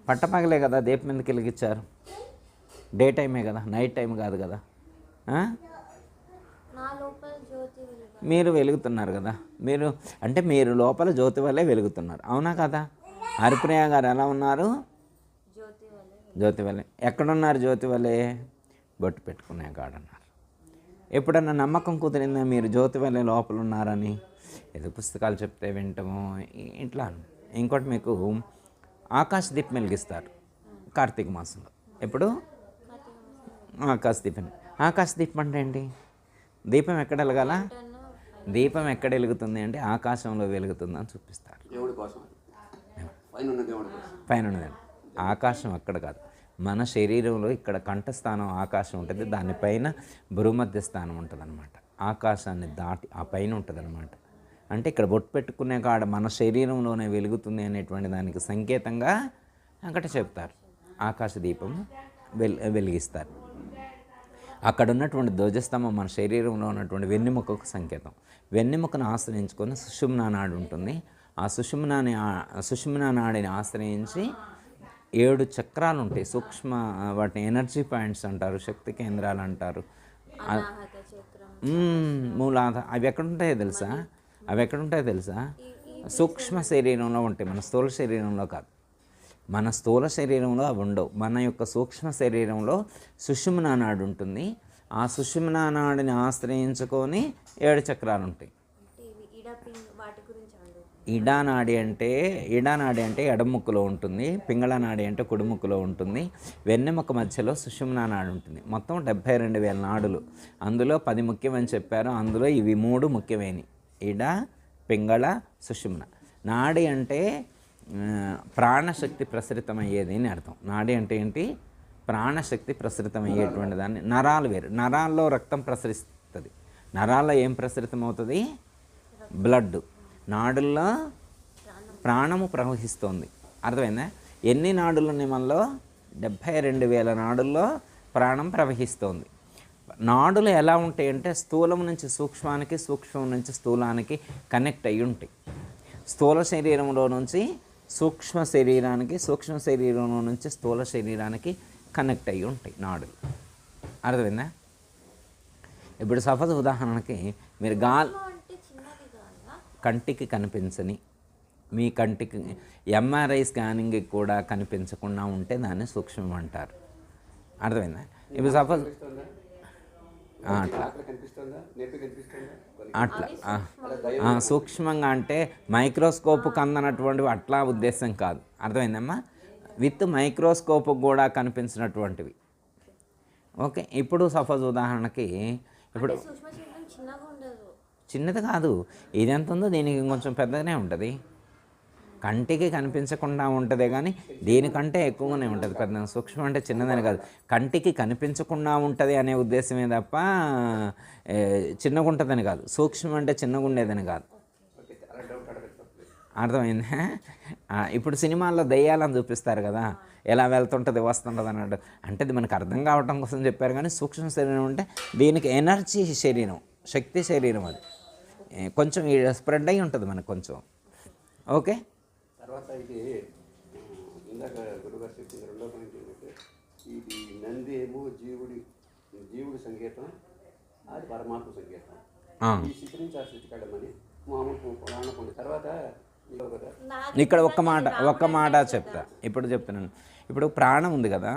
పట్టపగలే కదా దీపం ఎందుకు వెలిగించారు, డే టైమే కదా, నైట్ టైం కాదు కదా. మీరు వెలుగుతున్నారు కదా, మీరు లోపల జ్యోతి వల్లే వెలుగుతున్నారు, అవునా కదా. హరిప్రియ గారు ఎలా ఉన్నారు, జ్యోతి వల్లే. ఎక్కడున్నారు జ్యోతి వల్లే, బొట్టు పెట్టుకునే కాడన్నారు. ఎప్పుడన్నా నమ్మకం కుదిరిందా మీరు జ్యోతి వల్లే లోపల ఉన్నారని? ఏదో పుస్తకాలు చెప్తే వింటాము ఇట్లా. ఇంకోటి మీకు ఆకాశ దీపం వెలిగిస్తారు కార్తీక మాసంలో. ఎప్పుడు ఆకాశ దీపం అంటే ఏంటి, దీపం ఎక్కడ వెలగాల, దీపం ఎక్కడ వెలుగుతుంది అంటే ఆకాశంలో వెలుగుతుంది అని చూపిస్తారు. పైన ఉన్నది ఆకాశం అక్కడ కాదు, మన శరీరంలో ఇక్కడ కంఠస్థానం ఆకాశం ఉంటుంది, దానిపైన భూమధ్య స్థానం ఉంటుంది అనమాట. ఆకాశాన్ని దాటి ఆ పైన ఉంటుంది అనమాట. అంటే ఇక్కడ బొట్టు పెట్టుకునే కాడ మన శరీరంలోనే వెలుగుతుంది అనేటువంటి దానికి సంకేతంగా అక్కడ చెప్తారు. ఆకాశ దీపం వెలిగిస్తారు. అక్కడ ఉన్నటువంటి ధ్వజస్తంభం మన శరీరంలో ఉన్నటువంటి వెన్నెముకకు సంకేతం. వెన్నెముకను ఆశ్రయించుకొని సుషుమ్నా నాడి ఉంటుంది. ఆ సుషుమ్నా నాడిని ఆశ్రయించి 7 చక్రాలు ఉంటాయి, సూక్ష్మ, వాటిని ఎనర్జీ పాయింట్స్ అంటారు, శక్తి కేంద్రాలు అంటారు. మూలాధార అవి ఎక్కడుంటాయో తెలుసా, సూక్ష్మ శరీరంలో ఉంటాయి, మన స్థూల శరీరంలో కాదు. మన స్థూల శరీరంలో అవి ఉండవు. మన యొక్క సూక్ష్మ శరీరంలో సుషుమ్నా నాడి ఉంటుంది. ఆ సుషుమ్నా నాడిని ఆశ్రయించుకొని 7 చక్రాలు ఉంటాయి. ఇడానాడి అంటే ఎడముక్కులో ఉంటుంది, పింగళనాడి అంటే కుడిముక్కులో ఉంటుంది, వెన్నెముక మధ్యలో సుషుమ్నా నాడి ఉంటుంది. మొత్తం 72,000 నాడులు. అందులో 10 ముఖ్యమని చెప్పారు, అందులో ఇవి 3 ముఖ్యమైనవి, ఇడ, పింగళ, సుషుమ్న. నాడి అంటే ప్రాణశక్తి ప్రసరితమయ్యేది అని అర్థం. నాడి అంటే ఏంటి, ప్రాణశక్తి ప్రసరితమయ్యేటువంటి దాన్ని. నరాలు వేరు, నరాల్లో రక్తం ప్రసరిస్తుంది, నరాల్లో ఏం ప్రసరితం అవుతుంది, బ్లడ్. నాడుల్లో ప్రాణము ప్రవహిస్తోంది. అర్థమైందా? ఎన్ని నాడులు ఉన్నాయి మనలో? 72,000 నాడుల్లో ప్రాణం ప్రవహిస్తోంది. నాడులు ఎలా ఉంటాయంటే స్థూలం నుంచి సూక్ష్మానికి, సూక్ష్మం నుంచి స్థూలానికి కనెక్ట్ అయ్యి ఉంటాయి. స్థూల శరీరంలో నుంచి సూక్ష్మ శరీరానికి, సూక్ష్మ శరీరంలో నుంచి స్థూల శరీరానికి కనెక్ట్ అయ్యి ఉంటాయి నాడులు. అర్థమైందా? ఇప్పుడు సపోజ్ ఉదాహరణకి మీరు కంటికి కనిపించని, మీ కంటికి ఎంఆర్ఐ స్కానింగ్కి కూడా కనిపించకుండా ఉంటే దాన్ని సూక్ష్మం అంటారు. అర్థమైందా? ఇప్పుడు సపోజ్ అట్లా సూక్ష్మంగా అంటే మైక్రోస్కోప్కి అందనటువంటివి అట్లా ఉద్దేశం కాదు. అర్థమైందమ్మా? విత్ మైక్రోస్కోప్ కూడా కనిపించినటువంటివి. ఓకే. ఇప్పుడు సపోజ్ ఉదాహరణకి ఇప్పుడు చిన్నది కాదు, ఇది ఎంత ఉందో దీనికి కొంచెం పెద్దగానే ఉంటుంది. కంటికి కనిపించకుండా ఉంటుంది కానీ దీనికంటే ఎక్కువగానే ఉంటుంది. పెద్ద సూక్ష్మం అంటే చిన్నదని కాదు, కంటికి కనిపించకుండా ఉంటుంది అనే ఉద్దేశమే తప్ప చిన్నగా ఉంటుందని కాదు. సూక్ష్మం అంటే చిన్నగా ఉండేదని కాదు. అర్థమైందా? ఇప్పుడు సినిమాల్లో దయ్యాలను చూపిస్తారు కదా, ఎలా వెళ్తుంటుంది వస్తుంటుంది అన్నట్టు. అంటే అది మనకు అర్థం కావటం కోసం చెప్పారు. కానీ సూక్ష్మ శరీరం అంటే దీనికి ఎనర్జీ శరీరం, శక్తి శరీరం. అది కొంచెం స్ప్రెడ్ అయి ఉంటుంది మనకు కొంచెం. ఓకే. తర్వాత ఇది ఇందాక గురుగారు చెప్పిన రెండో పాయింట్ ఏంటంటే ఇది నంది ఏమో జీవుడి సంకేతం, అది పరమాత్మ సంకేతం. ఈ స్థితి నుంచి ఆ స్థితి కడమని మామూలు పురాణ పొంది తర్వాత ఇక్కడ ఒక్క మాట చెప్తా. ఇప్పుడు చెప్తున్నాను. ఇప్పుడు ప్రాణం ఉంది కదా,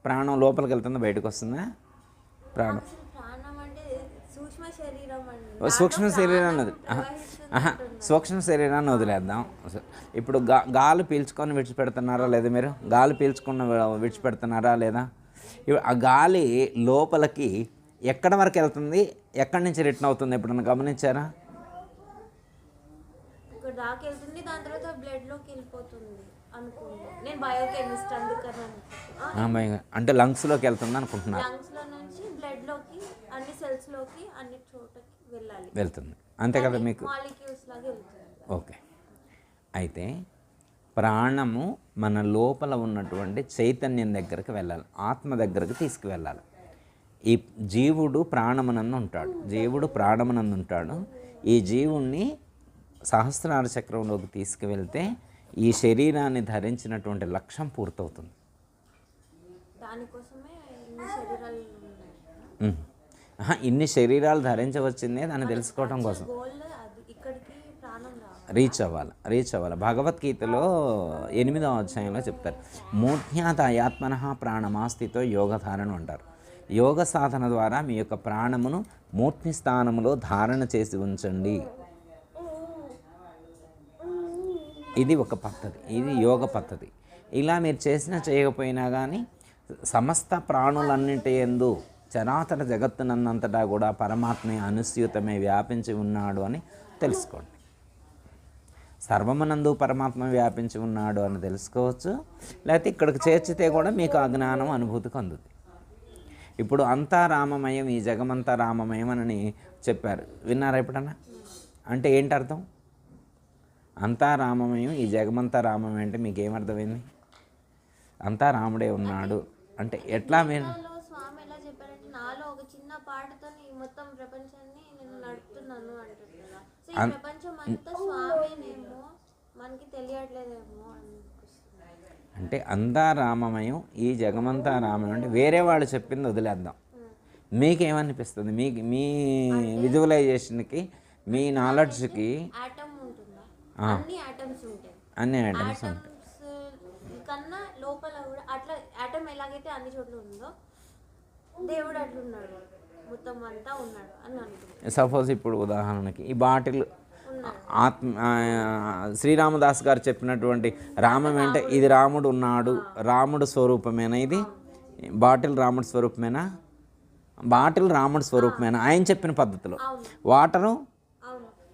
ప్రాణం లోపలికి వెళ్తుందా బయటకు వస్తుందా? ప్రాణం సూక్ష్మ శరీరాన్ని సూక్ష్మ శరీరాన్ని వదిలేద్దాం. ఇప్పుడు గాలి పీల్చుకొని విడిచిపెడుతున్నారా లేదా? మీరు గాలి పీల్చుకున్న విడిచిపెడుతున్నారా లేదా? ఆ గాలి లోపలికి ఎక్కడ వరకు వెళ్తుంది, ఎక్కడి నుంచి రిటర్న్ అవుతుంది ఎప్పుడన్నా గమనించారా? అంటే లంగ్స్లోకి వెళ్తుంది అనుకుంటున్నారు. వెళ్తుంది అంతే కదా మీకు? ఓకే. అయితే ప్రాణము మన లోపల ఉన్నటువంటి చైతన్యం దగ్గరికి వెళ్ళాలి, ఆత్మ దగ్గరికి తీసుకువెళ్ళాలి. ఈ జీవుడు ప్రాణమునందు ఉంటాడు, జీవుడు ప్రాణమునందు ఉంటాడు. ఈ జీవుణ్ణి సహస్రార చక్రంలోకి తీసుకువెళ్తే ఈ శరీరాన్ని ధరించినటువంటి లక్ష్యం పూర్తవుతుంది. ఇన్ని శరీరాలు ధరించవచ్చిందే దాన్ని తెలుసుకోవటం కోసం రీచ్ అవ్వాలి. భగవద్గీతలో 8వ అధ్యాయంలో చెప్తారు, మూఢ్యాత ఆత్మనః ప్రాణమాస్థితో యోగధారణ అంటారు. యోగ సాధన ద్వారా మీ యొక్క ప్రాణమును మూర్తి స్థానంలో ధారణ చేసి ఉంచండి. ఇది ఒక పద్ధతి, ఇది యోగ పద్ధతి. ఇలా మీరు చేయకపోయినా కానీ సమస్త ప్రాణులన్నింటి యందు చరాచర జగత్తునంతటా కూడా పరమాత్మే అనుస్యూతమే వ్యాపించి ఉన్నాడు అని తెలుసుకోండి. సర్వమనందు పరమాత్మ వ్యాపించి ఉన్నాడు అని తెలుసుకోవచ్చు. లేకపోతే ఇక్కడికి చేర్చితే కూడా మీకు ఆ జ్ఞానం అనుభూతికి అందుతుంది. ఇప్పుడు అంతా రామమయం, ఈ జగమంతా రామమయం అని చెప్పారు, విన్నారా ఎప్పుడన్నా? అంటే ఏంటి అర్థం? అంతా రామమయం, ఈ జగమంతా రామమయం అంటే మీకు ఏమర్థమైంది? అంతా రాముడే ఉన్నాడు అంటే ఎట్లా? మీరు అంటే అంతా రామమయం, ఈ జగమంతా రామమయం అంటే వేరే వాళ్ళు చెప్పింది వదిలేద్దాం. మీకేమనిపిస్తుంది? మీ విజువలైజేషన్కి, మీ నాలెడ్జ్కి అన్ని ఐటమ్స్ ఉంటాయి. కన్నా లోపల కూడా అట్లా ఆటమ్ ఎలాగైతే అన్ని చోట్ల ఉందో దేవుడు అట్లున్నాడు, మొత్తం అంతా ఉన్నాడు అని అనుకుంటున్నాను. సపోజ్ ఇప్పుడు ఉదాహరణకి ఈ బాటిల్ ఆత్మ, శ్రీరామదాస్ గారు చెప్పినటువంటి రామం అంటే ఇది రాముడు ఉన్నాడు, రాముడు స్వరూపమేనా? ఇది బాటిల్ రాముడు స్వరూపమేనా? బాటిల్ రాముడు స్వరూపమేనా ఆయన చెప్పిన పద్ధతిలో?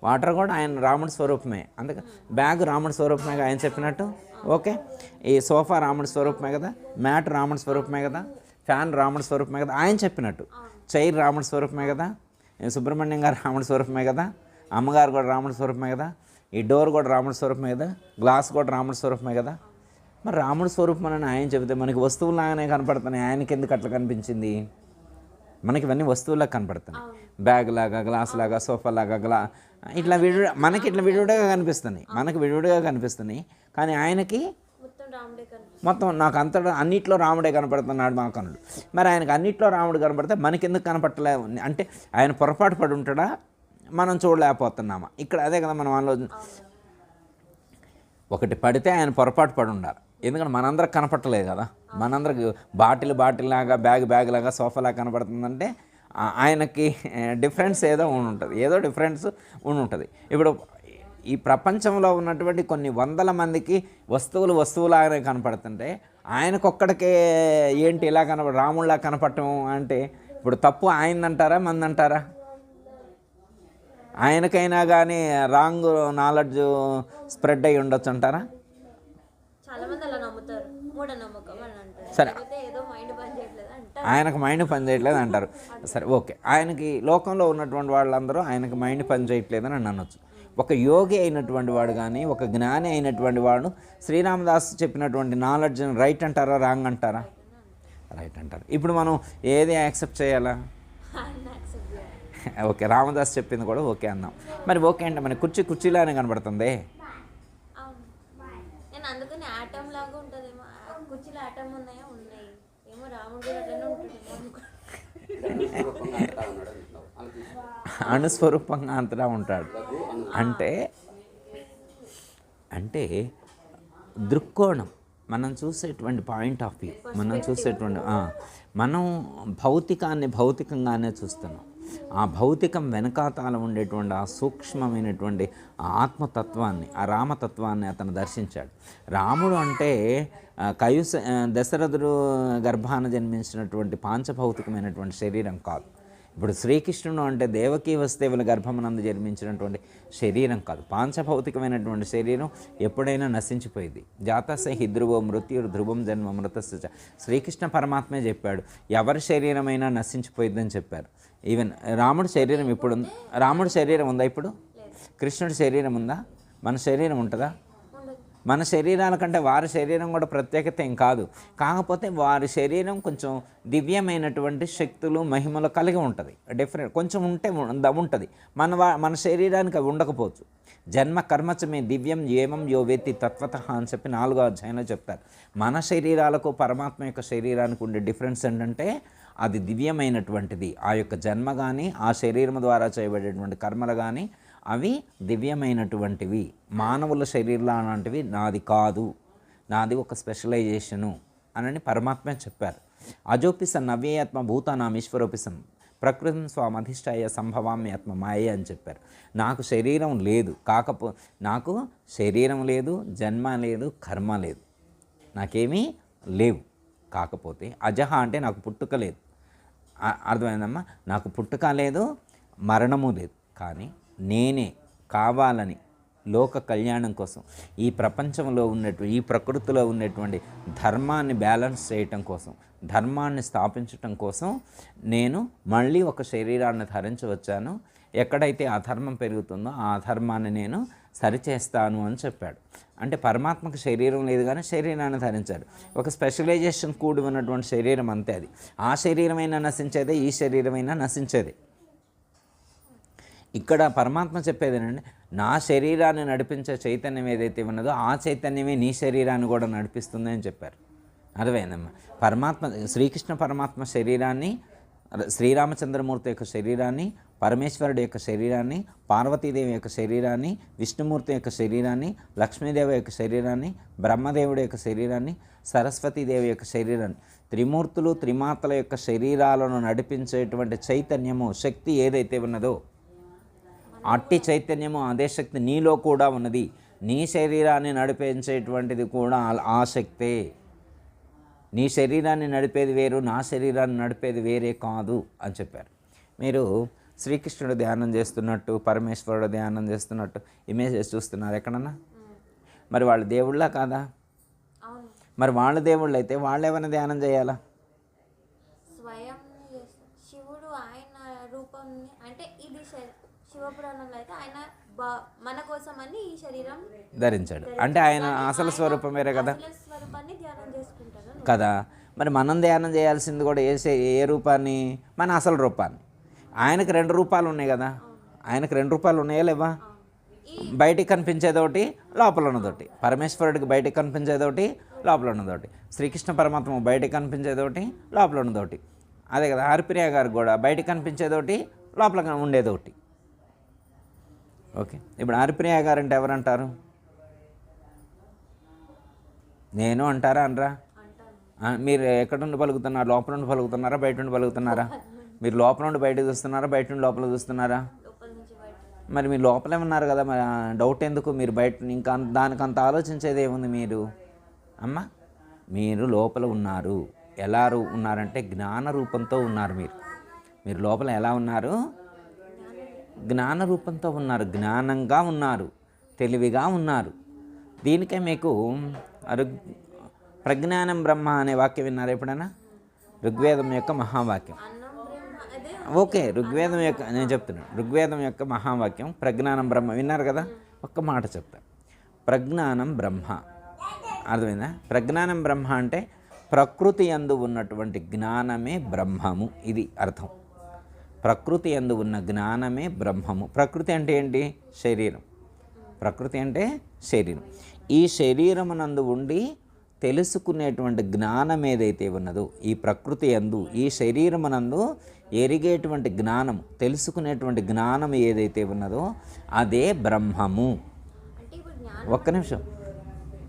వాటర్ కూడా ఆయన రాముడి స్వరూపమే. అందుకే బ్యాగ్ రాముడి స్వరూపమే ఆయన చెప్పినట్టు. ఓకే. ఈ సోఫా రాముడి స్వరూపమే కదా, మ్యాట్ రాముడి స్వరూపమే కదా, ఫ్యాన్ రాముడి స్వరూపమే కదా ఆయన చెప్పినట్టు. చైర్ రాముడి స్వరూపమే కదా, సుబ్రహ్మణ్యం గారు రాముడి స్వరూపమే కదా, అమ్మగారు కూడా రాముడి స్వరూపమే కదా. ఈ డోర్ కూడా రాముడి స్వరూపమే కదా, గ్లాస్ కూడా రాముడి స్వరూపమే కదా. మరి రాముడి స్వరూపం అని ఆయన చెబితే మనకి వస్తువులాగానే కనపడుతున్నాయి, ఆయనకి ఎందుకు అట్లా కనిపించింది? మనకి ఇవన్నీ వస్తువులాగా కనపడుతున్నాయి, బ్యాగ్ లాగా, గ్లాస్ లాగా, సోఫా లాగా, ఇట్లా మనకి ఇట్లా విడివిడిగా కనిపిస్తున్నాయి, మనకి విడివిడిగా కనిపిస్తున్నాయి. కానీ ఆయనకి మొత్తం నాకు అన్నిట్లో రాముడే కనపడుతున్నాడు మా కనుడు. మరి ఆయనకు అన్నిట్లో రాముడు కనపడితే మనకెందుకు కనపడలే అంటే ఆయన పొరపాటు పడి ఉంటాడా, మనం చూడలేకపోతున్నామా? ఇక్కడ అదే కదా మనం ఆలోచన. ఒకటి పడితే ఆయన పొరపాటు పడి ఉండాలి, ఎందుకంటే మనందరికి కనపట్టలేదు కదా. మనందరికి బాటిల్ లాగా, బ్యాగ్ లాగా, సోఫాలాగా కనపడుతుందంటే ఆయనకి డిఫరెన్స్ ఏదో ఉంటుంది, ఏదో డిఫరెన్స్ ఉంటుంది. ఇప్పుడు ఈ ప్రపంచంలో ఉన్నటువంటి కొన్ని వందల మందికి వస్తువులాగానే కనపడుతుంటే ఆయనకొక్కడికే ఏంటి ఇలా రాముడిలా కనపడటం అంటే ఇప్పుడు తప్పు ఆయనంటారా మందంటారా? ఆయనకైనా కానీ రాంగ్ నాలెడ్జ్ స్ప్రెడ్ అయ్యి ఉండొచ్చు అంటారా? సరే, ఆయనకు మైండ్ పని చేయట్లేదు అంటారు. సరే, ఓకే, ఆయనకి లోకంలో ఉన్నటువంటి వాళ్ళందరూ ఆయనకు మైండ్ పని చేయట్లేదని అని అనొచ్చు. ఒక యోగి అయినటువంటి వాడు కానీ, ఒక జ్ఞాని అయినటువంటి వాడు శ్రీరామదాస్ చెప్పినటువంటి నాలెడ్జ్ని రైట్ అంటారా, రాంగ్ అంటారా? రైట్ అంటారు. ఇప్పుడు మనం ఏది యాక్సెప్ట్ చేయాలా? ఓకే, రామదాస్ చెప్పింది కూడా ఓకే అన్నాం. మరి ఓకే అంటే మన కుర్చీలానే కనబడుతుంది. అణుస్వరూపంగా అంతటా ఉంటాడు అంటే దృక్కోణం, మనం చూసేటువంటి పాయింట్ ఆఫ్ వ్యూ, మనం భౌతికాన్ని భౌతికంగానే చూస్తున్నాం. ఆ భౌతికం వెనకాతల ఉండేటువంటి ఆ సూక్ష్మమైనటువంటి ఆ ఆత్మతత్వాన్ని, ఆ రామతత్వాన్ని అతను దర్శించాడు. రాముడు అంటే దశరథుడు గర్భాన జన్మించినటువంటి పాంచభౌతికమైనటువంటి శరీరం కాదు. ఇప్పుడు శ్రీకృష్ణుడు అంటే దేవకీ వసుదేవుల గర్భమునందు జన్మించినటువంటి శరీరం కాదు. పాంచభౌతికమైనటువంటి శరీరం ఎప్పుడైనా నశించిపోయింది. జాతస్య హి ధ్రువో మృత్యు ధ్రువం జన్మ మృతస్య. శ్రీకృష్ణ పరమాత్మే చెప్పాడు, ఎవరి శరీరమైనా నశించిపోయిద్దని చెప్పారు. ఈవెన్ రాముడి శరీరం ఇప్పుడు ఉంది. రాముడి శరీరం ఉందా ఇప్పుడు? కృష్ణుడి శరీరం ఉందా? మన శరీరం ఉంటుందా? మన శరీరాల కంటే వారి శరీరం కూడా ప్రత్యేకత ఏం కాదు. కాకపోతే వారి శరీరం కొంచెం దివ్యమైనటువంటి శక్తులు, మహిమలు కలిగి ఉంటుంది. డిఫరెంట్ కొంచెం ఉంటుంది. మన శరీరానికి అవి ఉండకపోవచ్చు. జన్మ కర్మచమే దివ్యం ఏమం యో వేత్తి తత్వతః అని చెప్పి 4వ అధ్యాయంలో చెప్తారు. మన శరీరాలకు పరమాత్మ యొక్క శరీరానికి ఉండే డిఫరెన్స్ ఏంటంటే అది దివ్యమైనటువంటిది. ఆ యొక్క జన్మ కానీ, ఆ శరీరం ద్వారా చేయబడేటువంటి కర్మలు కానీ అవి దివ్యమైనటువంటివి. మానవుల శరీరాలు అలాంటివి నాది కాదు, నాది ఒక స్పెషలైజేషను అని పరమాత్మ చెప్పారు. అజోపిస నవ్యేయాత్మ భూతానాం ఈశ్వరోపిసం ప్రకృతిని స్వామధిష్టాయ సంభవామ్యాత్మ మాయే అని చెప్పారు. నాకు శరీరం లేదు, నాకు శరీరం లేదు, జన్మ లేదు, కర్మ లేదు, నాకేమీ లేవు. కాకపోతే అజహ అంటే నాకు పుట్టుక లేదు. అర్థమైందమ్మా? నాకు పుట్టుక లేదు, మరణము లేదు. కానీ నేనే కావాలని లోక కళ్యాణం కోసం ఈ ప్రపంచంలో ఉన్నటువంటి, ఈ ప్రకృతిలో ఉన్నటువంటి ధర్మాన్ని బ్యాలెన్స్ చేయటం కోసం, ధర్మాన్ని స్థాపించటం కోసం నేను మళ్ళీ ఒక శరీరాన్ని ధరించవచ్చాను. ఎక్కడైతే అధర్మం పెరుగుతుందో ఆ అధర్మాన్ని నేను సరిచేస్తాను అని చెప్పాడు. అంటే పరమాత్మకు శరీరం లేదు కానీ శరీరాన్ని ధరించాడు. ఒక స్పెషలైజేషన్ కూడి ఉన్నటువంటి శరీరం అంతే. అది ఆ శరీరమైనా నశించేదే, ఈ శరీరమైనా నశించేదే. ఇక్కడ పరమాత్మ చెప్పేదేనండి, నా శరీరాన్ని నడిపించే చైతన్యం ఏదైతే ఉన్నదో ఆ చైతన్యమే నీ శరీరాన్ని కూడా నడిపిస్తుంది అని చెప్పారు. అర్థమైందమ్మా? పరమాత్మ, శ్రీకృష్ణ పరమాత్మ శరీరాన్ని, శ్రీరామచంద్రమూర్తి యొక్క శరీరాన్ని, పరమేశ్వరుడి యొక్క శరీరాన్ని, పార్వతీదేవి యొక్క శరీరాన్ని, విష్ణుమూర్తి యొక్క శరీరాన్ని, లక్ష్మీదేవి యొక్క శరీరాన్ని, బ్రహ్మదేవుడి యొక్క శరీరాన్ని, సరస్వతీదేవి యొక్క శరీరాన్ని, త్రిమూర్తులు త్రిమాతల యొక్క శరీరాలను నడిపించేటువంటి చైతన్యము, శక్తి ఏదైతే ఉన్నదో అట్టి చైతన్యము, అదే శక్తి నీలో కూడా ఉన్నది. నీ శరీరాన్ని నడిపించేటువంటిది కూడా ఆ శక్తే. నీ శరీరాన్ని నడిపేది వేరు, నా శరీరాన్ని నడిపేది వేరే కాదు అని చెప్పారు. మీరు శ్రీకృష్ణుడు ధ్యానం చేస్తున్నట్టు, పరమేశ్వరుడు ధ్యానం చేస్తున్నట్టు ఇమేజెస్ చూస్తున్నారు ఎక్కడన్నా? మరి వాళ్ళు దేవుళ్ళా కాదా? మరి వాళ్ళు దేవుళ్ళు అయితే వాళ్ళు ఏమైనా ధ్యానం చేయాలా? స్వయం శివుడు ఆయన రూపం అంటే ఇది శివపురాణంలో అయితే ఆయన మన కోసమని ఈ శరీరం ధరించాడు. అంటే ఆయన అసలు స్వరూపం వేరే కదా అసలు స్వరూపాన్ని ధ్యానం చేసుకుంటారు కదా. మరి మనం ధ్యానం చేయాల్సింది కూడా ఏ రూపాన్ని? మన అసలు రూపాన్ని. ఆయనకు 2 రూపాలు ఉన్నాయి కదా, ఆయనకు 2 రూపాలు ఉన్నాయా లేవా? బయటికి కనిపించేదోటి, లోపల ఉన్నదోటి. పరమేశ్వరుడికి బయటికి కనిపించేదోటి, లోపల ఉన్నదోటి. శ్రీకృష్ణ పరమాత్మ బయటికి కనిపించేదోటి, లోపల ఉన్నదోటి. అదే కదా హరిప్రియ గారికి కూడా బయటికి కనిపించేదోటి, లోపల ఉండేదోటి. ఓకే, ఇప్పుడు హరిప్రియ గారు అంటే ఎవరంటారు? నేను అంటారా అనరా? మీరు ఎక్కడ నుండి పలుకుతున్నారు? లోపల నుండి పలుకుతున్నారా, బయట నుండి పలుకుతున్నారా? మీరు లోపల నుండి బయట చూస్తున్నారా, బయట నుండి లోపల చూస్తున్నారా? మరి మీరు లోపలే ఉన్నారు కదా, మరి డౌట్ ఎందుకు? మీరు బయట ఇంకా దానికి అంత ఆలోచించేది ఏముంది? మీరు అమ్మ మీరు లోపల ఉన్నారు. ఎలా ఉన్నారంటే జ్ఞాన రూపంతో ఉన్నారు. మీరు లోపల ఎలా ఉన్నారు? జ్ఞాన రూపంతో ఉన్నారు, జ్ఞానంగా ఉన్నారు, తెలివిగా ఉన్నారు. దీనికే మీకు ప్రజ్ఞానం బ్రహ్మ అనే వాక్యం విన్నారు ఎప్పుడైనా? ఋగ్వేదం యొక్క మహావాక్యం. ఓకే, ఋగ్వేదం యొక్క నేను చెప్తున్నాను, ఋగ్వేదం యొక్క మహావాక్యం ప్రజ్ఞానం బ్రహ్మ విన్నారు కదా. ఒక్క మాట చెప్తా. ప్రజ్ఞానం బ్రహ్మ అర్థమైందా? ప్రజ్ఞానం బ్రహ్మ అంటే ప్రకృతి యందు ఉన్నటువంటి జ్ఞానమే బ్రహ్మము, ఇది అర్థం. ప్రకృతి యందు ఉన్న జ్ఞానమే బ్రహ్మము. ప్రకృతి అంటే ఏంటి? శరీరం. ప్రకృతి అంటే శరీరం. ఈ శరీరమునందు ఉండి తెలుసుకునేటువంటి జ్ఞానం ఏదైతే ఉన్నదో, ఈ ప్రకృతి యందు ఈ శరీరమునందు ఎరిగేటువంటి జ్ఞానం, తెలుసుకునేటువంటి జ్ఞానం ఏదైతే ఉన్నదో అదే బ్రహ్మము. ఒక్క నిమిషం,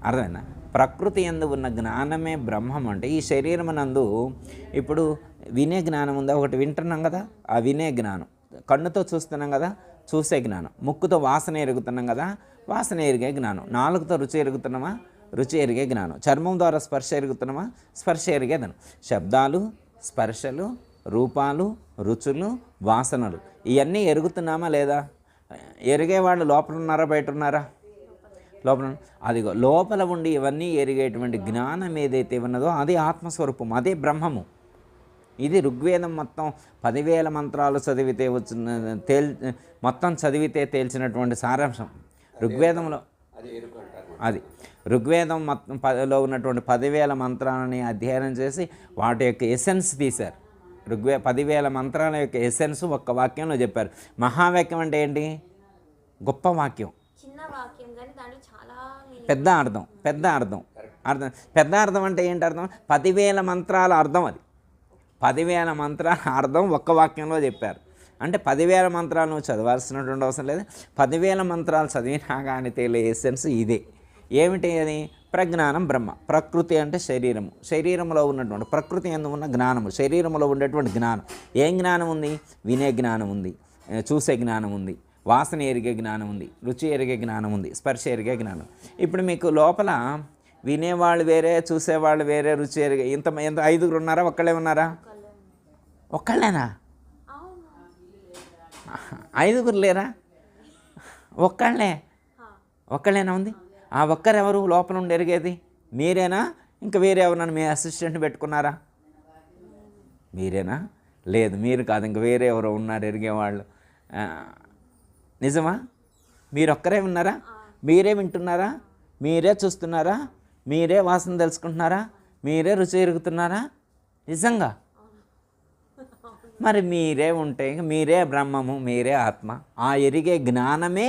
అర్థమైనా? ప్రకృతి యందు ఉన్న జ్ఞానమే బ్రహ్మం అంటే ఈ శరీరమునందు ఇప్పుడు వినే జ్ఞానం ఉందా? ఒకటి వింటున్నాం కదా, ఆ వినే జ్ఞానం. కన్నుతో చూస్తున్నాం కదా, చూసే జ్ఞానం. ముక్కుతో వాసన ఎరుగుతున్నాం కదా, వాసన ఎరిగే జ్ఞానం. నాలుగుతో రుచి ఎరుగుతున్నామా, రుచి ఎరిగే జ్ఞానం. చర్మం ద్వారా స్పర్శ ఎరుగుతున్నామా, స్పర్శ ఎరిగే జ్ఞానం. శబ్దాలు, స్పర్శలు, రూపాలు, రుచులు, వాసనలు ఇవన్నీ ఎరుగుతున్నామా లేదా? ఎరిగేవాళ్ళు లోపల ఉన్నారా, బయట ఉన్నారా? లోపల. అదిగో లోపల ఉండి ఇవన్నీ ఎరిగేటువంటి జ్ఞానం ఏదైతే ఉన్నదో అది ఆత్మస్వరూపం, అదే బ్రహ్మము. ఇది ఋగ్వేదం మొత్తం 10,000 మంత్రాలు చదివితే వచ్చిన మొత్తం చదివితే తేల్చినటువంటి సారాంశం ఋగ్వేదంలో. అది ఋగ్వేదం మొత్తం లో ఉన్నటువంటి 10,000 మంత్రాలని అధ్యయనం చేసి వాటి యొక్క ఎసెన్స్ తీశారు. 10,000 మంత్రాల యొక్క ఎసెన్స్ ఒక్క వాక్యంలో చెప్పారు. మహావాక్యం అంటే ఏంటి? గొప్ప వాక్యం, చిన్న వాక్యం కానీ దాంట్లో చాలా పెద్ద అర్థం. పెద్ద అర్థం అంటే ఏంటి అర్థం? 10,000 మంత్రాల అర్థం అది. 10,000 మంత్రాల అర్థం ఒక్క వాక్యంలో చెప్పారు. అంటే 10,000 మంత్రాలు నువ్వు చదవాల్సినటువంటి అవసరం లేదు. 10,000 మంత్రాలు చదివినా కానీ తేలే ఎసెన్స్ ఇదే. ఏమిటి అది? ప్రజ్ఞానం బ్రహ్మ. ప్రకృతి అంటే శరీరము, శరీరంలో ఉన్నటువంటి ప్రకృతి యందు ఉన్న జ్ఞానము, శరీరంలో ఉండేటువంటి జ్ఞానం. ఏం జ్ఞానం ఉంది? వినే జ్ఞానం ఉంది, చూసే జ్ఞానం ఉంది, వాసన ఎరిగే జ్ఞానం ఉంది, రుచి ఎరిగే జ్ఞానం ఉంది, స్పర్శ ఎరిగే జ్ఞానం. ఇప్పుడు మీకు లోపల వినేవాళ్ళు వేరే, చూసేవాళ్ళు వేరే, రుచి ఎరిగే ఎంత 5 ఉన్నారా? ఒక్కళ్ళే ఉన్నారా? ఒక్కళ్ళేనా? 5 లేరా? ఒక్కళ్ళేనా ఉంది? ఆ ఒక్కరెవరు లోపల ఉండి ఎరిగేది? మీరేనా? ఇంకా వేరే ఎవరన్నా మీ అసిస్టెంట్ పెట్టుకున్నారా? మీరేనా? లేదు, మీరు కాదు, ఇంకా వేరే ఎవరో ఉన్నారు ఎరిగేవాళ్ళు. నిజమా? మీరు ఒక్కరే ఉన్నారా? మీరే వింటున్నారా? మీరే చూస్తున్నారా? మీరే వాసన తెలుసుకుంటున్నారా? మీరే రుచి ఎరుగుతున్నారా? నిజంగా? మరి మీరే ఉంటే మీరే బ్రహ్మము, మీరే ఆత్మ. ఆ ఎరిగే జ్ఞానమే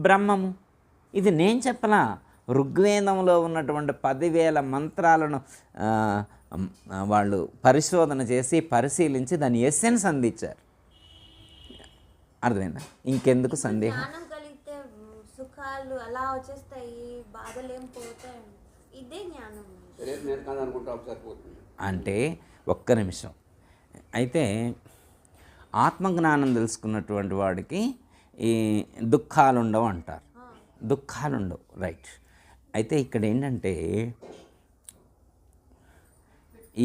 బ్రహ్మము. ఇది నేను చెప్పలా, ఋగ్వేదంలో ఉన్నటువంటి 10,000 మంత్రాలను వాళ్ళు పరిశోధన చేసి పరిశీలించి దాని ఎసెన్స్ అందించారు. అర్థమైందా? ఇంకెందుకు సందేహం? జ్ఞానం కలిగితే సుఖాలు అలా వచ్చేస్తాయి, బాధలు ఏం పోతాయి. ఇదే జ్ఞానం. అంటే ఒక్క నిమిషం. అయితే ఆత్మజ్ఞానం తెలుసుకున్నటువంటి వాడికి ఈ దుఃఖాలు ఉండవు అంటారు. దుఃఖాలు ఉండవు, రైట్. అయితే ఇక్కడ ఏంటంటే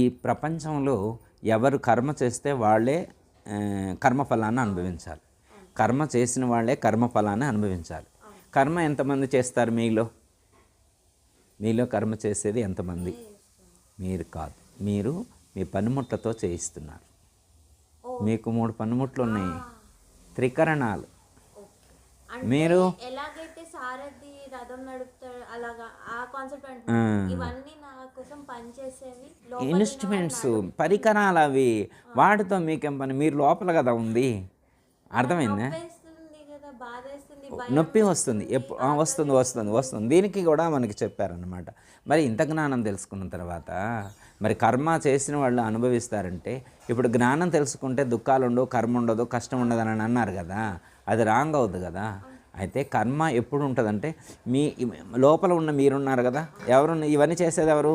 ఈ ప్రపంచంలో ఎవరు కర్మ చేస్తే వాళ్ళే కర్మఫలాన్ని అనుభవించాలి. కర్మ చేసిన వాళ్ళే కర్మఫలాన్ని అనుభవించాలి. కర్మ ఎంతమంది చేస్తారు? మీలో కర్మ చేసేది ఎంతమంది? మీరు కాదు, మీరు మీ పనిముట్లతో చేయిస్తున్నారు. మీకు 3 పనిముట్లు ఉన్నాయి, త్రికరణాలు. మీరు ఎలాగైతే సారథి రథం నడుపుతాడు అలాగా ఆ కాన్సెప్ట్ అంటున్నాను. ఇవన్నీ నా కోసం పనిచేసేవి ఇన్స్ట్రుమెంట్స్, పరికరాలు అవి. వాటితో మీకేం పని? మీరు లోపల కదా ఉంది. అర్థమైందా? వేస్తుంది కదా, బాధ వేస్తుంది, నొప్పి వస్తుంది, వస్తుంది. దీనికి కూడా మనకి చెప్పారనమాట. మరి ఇంత జ్ఞానం తెలుసుకున్న తర్వాత మరి కర్మ చేసిన వాళ్ళు అనుభవిస్తారంటే, ఇప్పుడు జ్ఞానం తెలుసుకుంటే దుఃఖాలు ఉండవు, కర్మ ఉండదు, కష్టం ఉండదు అని అన్నారు కదా, అది రాంగ్ అవుతుంది కదా. అయితే కర్మ ఎప్పుడు ఉంటుందంటే, మీ లోపల ఉన్న మీరున్నారు కదా, ఇవన్నీ చేసేది ఎవరు?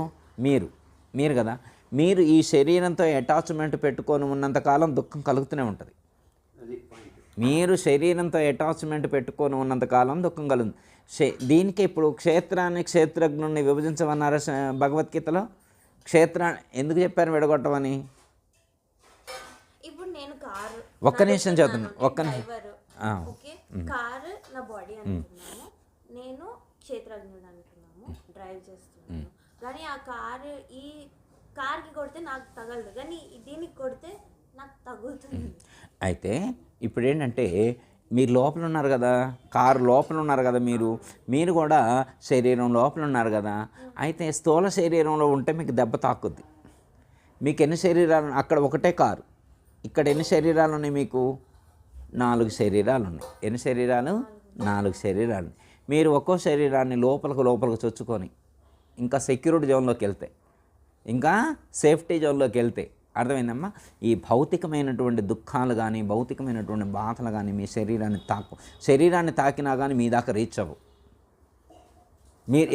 మీరు కదా. మీరు ఈ శరీరంతో అటాచ్మెంట్ పెట్టుకొని ఉన్నంతకాలం దుఃఖం కలుగుతూనే ఉంటుంది. మీరు శరీరంతో అటాచ్మెంట్ పెట్టుకొని ఉన్నంతకాలం దుఃఖం కలుగుతుంది. దీనికి ఇప్పుడు క్షేత్రాన్ని క్షేత్రజ్ఞుని విభజించమన్నారు భగవద్గీతలో. క్షేత్రాన్ని ఎందుకు చెప్పారు విడగొట్టమని? ఇప్పుడు నేను కారు ఒక్క నిమిషం చదువుతున్నాను, ఒక్క నిమిషం. ఓకే, కారు నా బాడీ అనుకున్నాము, నేను క్షేత్రజ్ఞుడు అనుకున్నాము, డ్రైవ్ చేస్తున్నాను. కానీ ఆ కారు ఈ కార్కి కొడితే నాకు తగలదు, కానీ దీనికి కొడితే నాకు తగులుతుంది. అయితే ఇప్పుడు ఏంటంటే, మీరు లోపల ఉన్నారు కదా, కారు లోపల ఉన్నారు కదా, మీరు కూడా శరీరం లోపల ఉన్నారు కదా. అయితే స్థూల శరీరంలో ఉంటే మీకు దెబ్బ తాకుద్ది. మీకు ఎన్ని శరీరాలు? అక్కడ ఒకటే కారు. ఇక్కడ ఎన్ని శరీరాలు ఉన్నాయి? మీకు 4 శరీరాలు ఉన్నాయి. ఎన్ని శరీరాలు? 4 శరీరాలు. మీరు ఒక్కో శరీరాన్ని లోపలికి చొచ్చుకొని ఇంకా సెక్యూరిటీ జోన్లోకి వెళ్తే, ఇంకా సేఫ్టీ జోన్లోకి వెళ్తే, అర్థమైందమ్మా, ఈ భౌతికమైనటువంటి దుఃఖాలు కానీ భౌతికమైనటువంటి బాధలు కానీ మీ శరీరాన్ని తాకినా కానీ మీ దాకా రీచ్ అవ్వవు.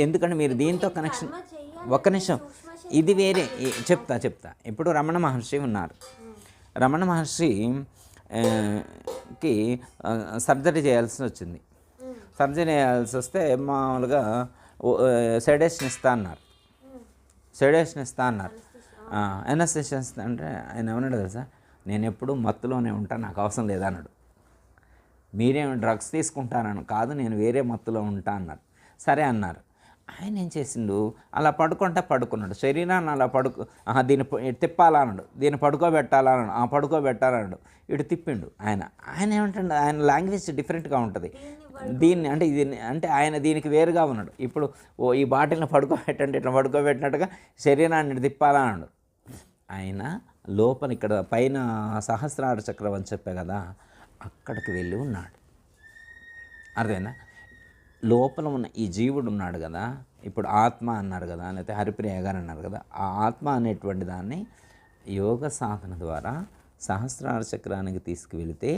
ఎందుకంటే మీరు దీంతో కనెక్షన్. ఒక్క నిమిషం, ఇది వేరే. చెప్తా. ఇప్పుడు రమణ మహర్షి ఉన్నారు. రమణ మహర్షికి సర్జరీ చేయాల్సి వచ్చింది. సర్జరీ చేయాల్సి వస్తే మామూలుగా సెడేషన్ ఇస్తా అన్నారు. ఎనస్థీషియా అంటే ఆయన ఏమన్నాడు తెలుసా? నేను ఎప్పుడు మత్తులోనే ఉంటాను, నాకు అవసరం లేదన్నాడు. మీరేమి డ్రగ్స్ తీసుకుంటానని కాదు, నేను వేరే మత్తులో ఉంటా అన్నారు. సరే అన్నారు. ఆయన ఏం చేసిండు? అలా పడుకున్నాడు. శరీరాన్ని అలా దీన్ని తిప్పాలన్నాడు, దీన్ని పడుకోబెట్టాలన్నాడు, పడుకోబెట్టాలన్నాడు. ఇటు తిప్పిండు. ఆయన ఏమంటాడు? ఆయన లాంగ్వేజ్ డిఫరెంట్గా ఉంటుంది. దీన్ని అంటే ఆయన దీనికి వేరుగా ఉన్నాడు. ఇప్పుడు ఈ బాటిల్ని పడుకోబెట్టండి, ఇట్లా పడుకోబెట్టినట్టుగా శరీరాన్ని తిప్పాలన్నాడు. ఆయన లోపల ఇక్కడ పైన సహస్రార చక్రం అని చెప్పే కదా, అక్కడికి వెళ్ళి ఉన్నాడు. అర్థమైందా? లోపల ఉన్న ఈ జీవుడు ఉన్నాడు కదా, ఇప్పుడు ఆత్మ అన్నారు కదా, లేకపోతే హరిప్రియ గారు అన్నారు కదా, ఆ ఆత్మ అనేటువంటి దాన్ని యోగ సాధన ద్వారా సహస్రార చక్రానికి తీసుకువెళితే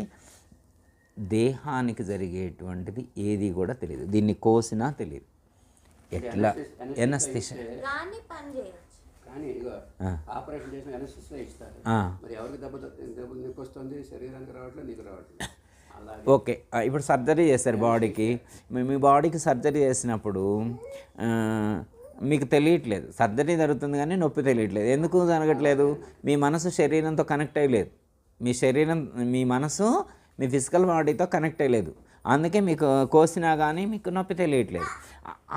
దేహానికి జరిగేటువంటిది ఏది కూడా తెలియదు. దీన్ని కోసినా తెలియదు. ఎట్లా ఎనస్థీషియా కానీ ఆపరేషన్ చేసిన ఎనస్థీషియా ఇస్తారు. మరి ఎవరికి దెబ్బలు నీకు వస్తుంది, శరీరానికి రావట్లేదు, నీకు రావట్లేదు. ఓకే, ఇప్పుడు సర్జరీ చేస్తారు బాడీకి. మీ బాడీకి సర్జరీ చేసినప్పుడు మీకు తెలియట్లేదు, సర్జరీ జరుగుతుంది కానీ నొప్పి తెలియట్లేదు. ఎందుకు జరగట్లేదు? మీ మనసు శరీరంతో కనెక్ట్ అయ్యలేదు. మీ మనసు మీ ఫిజికల్ బాడీతో కనెక్ట్ అయ్యలేదు. అందుకే మీకు కోసినా కానీ మీకు నొప్పి తెలియట్లేదు.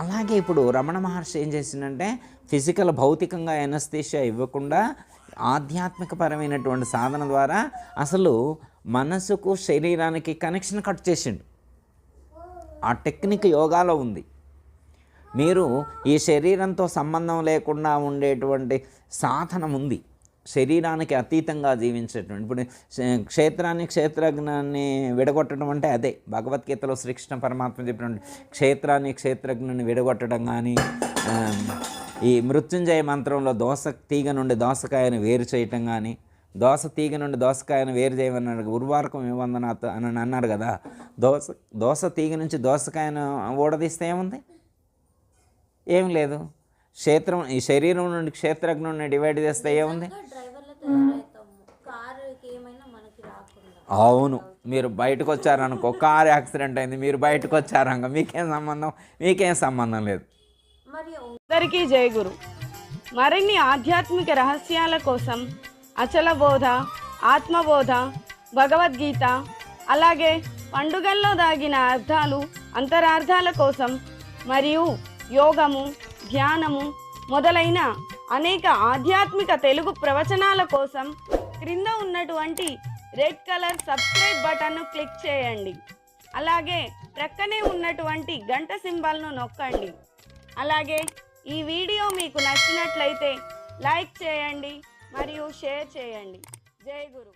అలాగే ఇప్పుడు రమణ మహర్షి ఏం చేసిందంటే, ఫిజికల్ భౌతికంగా ఎనస్థీషియా ఇవ్వకుండా ఆధ్యాత్మికపరమైనటువంటి సాధన ద్వారా అసలు మనసుకు శరీరానికి కనెక్షన్ కట్ చేసిండు. ఆ టెక్నిక్ యోగాలో ఉంది. మీరు ఈ శరీరంతో సంబంధం లేకుండా ఉండేటువంటి సాధనం ఉంది, శరీరానికి అతీతంగా జీవించేటువంటి. ఇప్పుడు క్షేత్రాన్ని క్షేత్రజ్ఞాన్ని విడగొట్టడం అంటే అదే. భగవద్గీతలో శ్రీకృష్ణ పరమాత్మ చెప్పినటువంటి క్షేత్రాన్ని క్షేత్రజ్ఞాన్ని విడగొట్టడం కానీ, ఈ మృత్యుంజయ మంత్రంలో దోస తీగ నుండి దోసకాయను వేరు చేయటం కానీ, దోస తీగ నుండి దోసకాయను వేరు చేయమన్నాడు. ఉర్వారకం వివందనాథ్ అని అన్నాడు కదా. దోస తీగ నుంచి దోసకాయను ఊడదీస్తే ఏముంది? ఏం లేదు. ఈ శరీరం నుండి క్షేత్రజ్ఞుడిని డివైడ్ చేస్తే ఏముంది? అవును, మీరు బయటకు వచ్చారనుకో, కారు యాక్సిడెంట్ అయింది, మీరు బయటకు వచ్చారనుకో, మీకేం సంబంధం లేదు. అందరికీ జై గురు. మరిన్ని ఆధ్యాత్మిక రహస్యాల కోసం అచల బోధ, ఆత్మబోధ, భగవద్గీత, అలాగే పండుగల్లో దాగిన అర్థాలు, అంతరార్థాల కోసం మరియు యోగము, ధ్యానము మొదలైన అనేక ఆధ్యాత్మిక తెలుగు ప్రవచనాల కోసం క్రింద ఉన్నటువంటి రెడ్ కలర్ సబ్స్క్రైబ్ బటన్ను క్లిక్ చేయండి. అలాగే ప్రక్కనే ఉన్నటువంటి గంట సింబల్ను నొక్కండి. అలాగే ఈ వీడియో మీకు నచ్చినట్లయితే లైక్ చేయండి మరియు షేర్ చేయండి. జై గురు.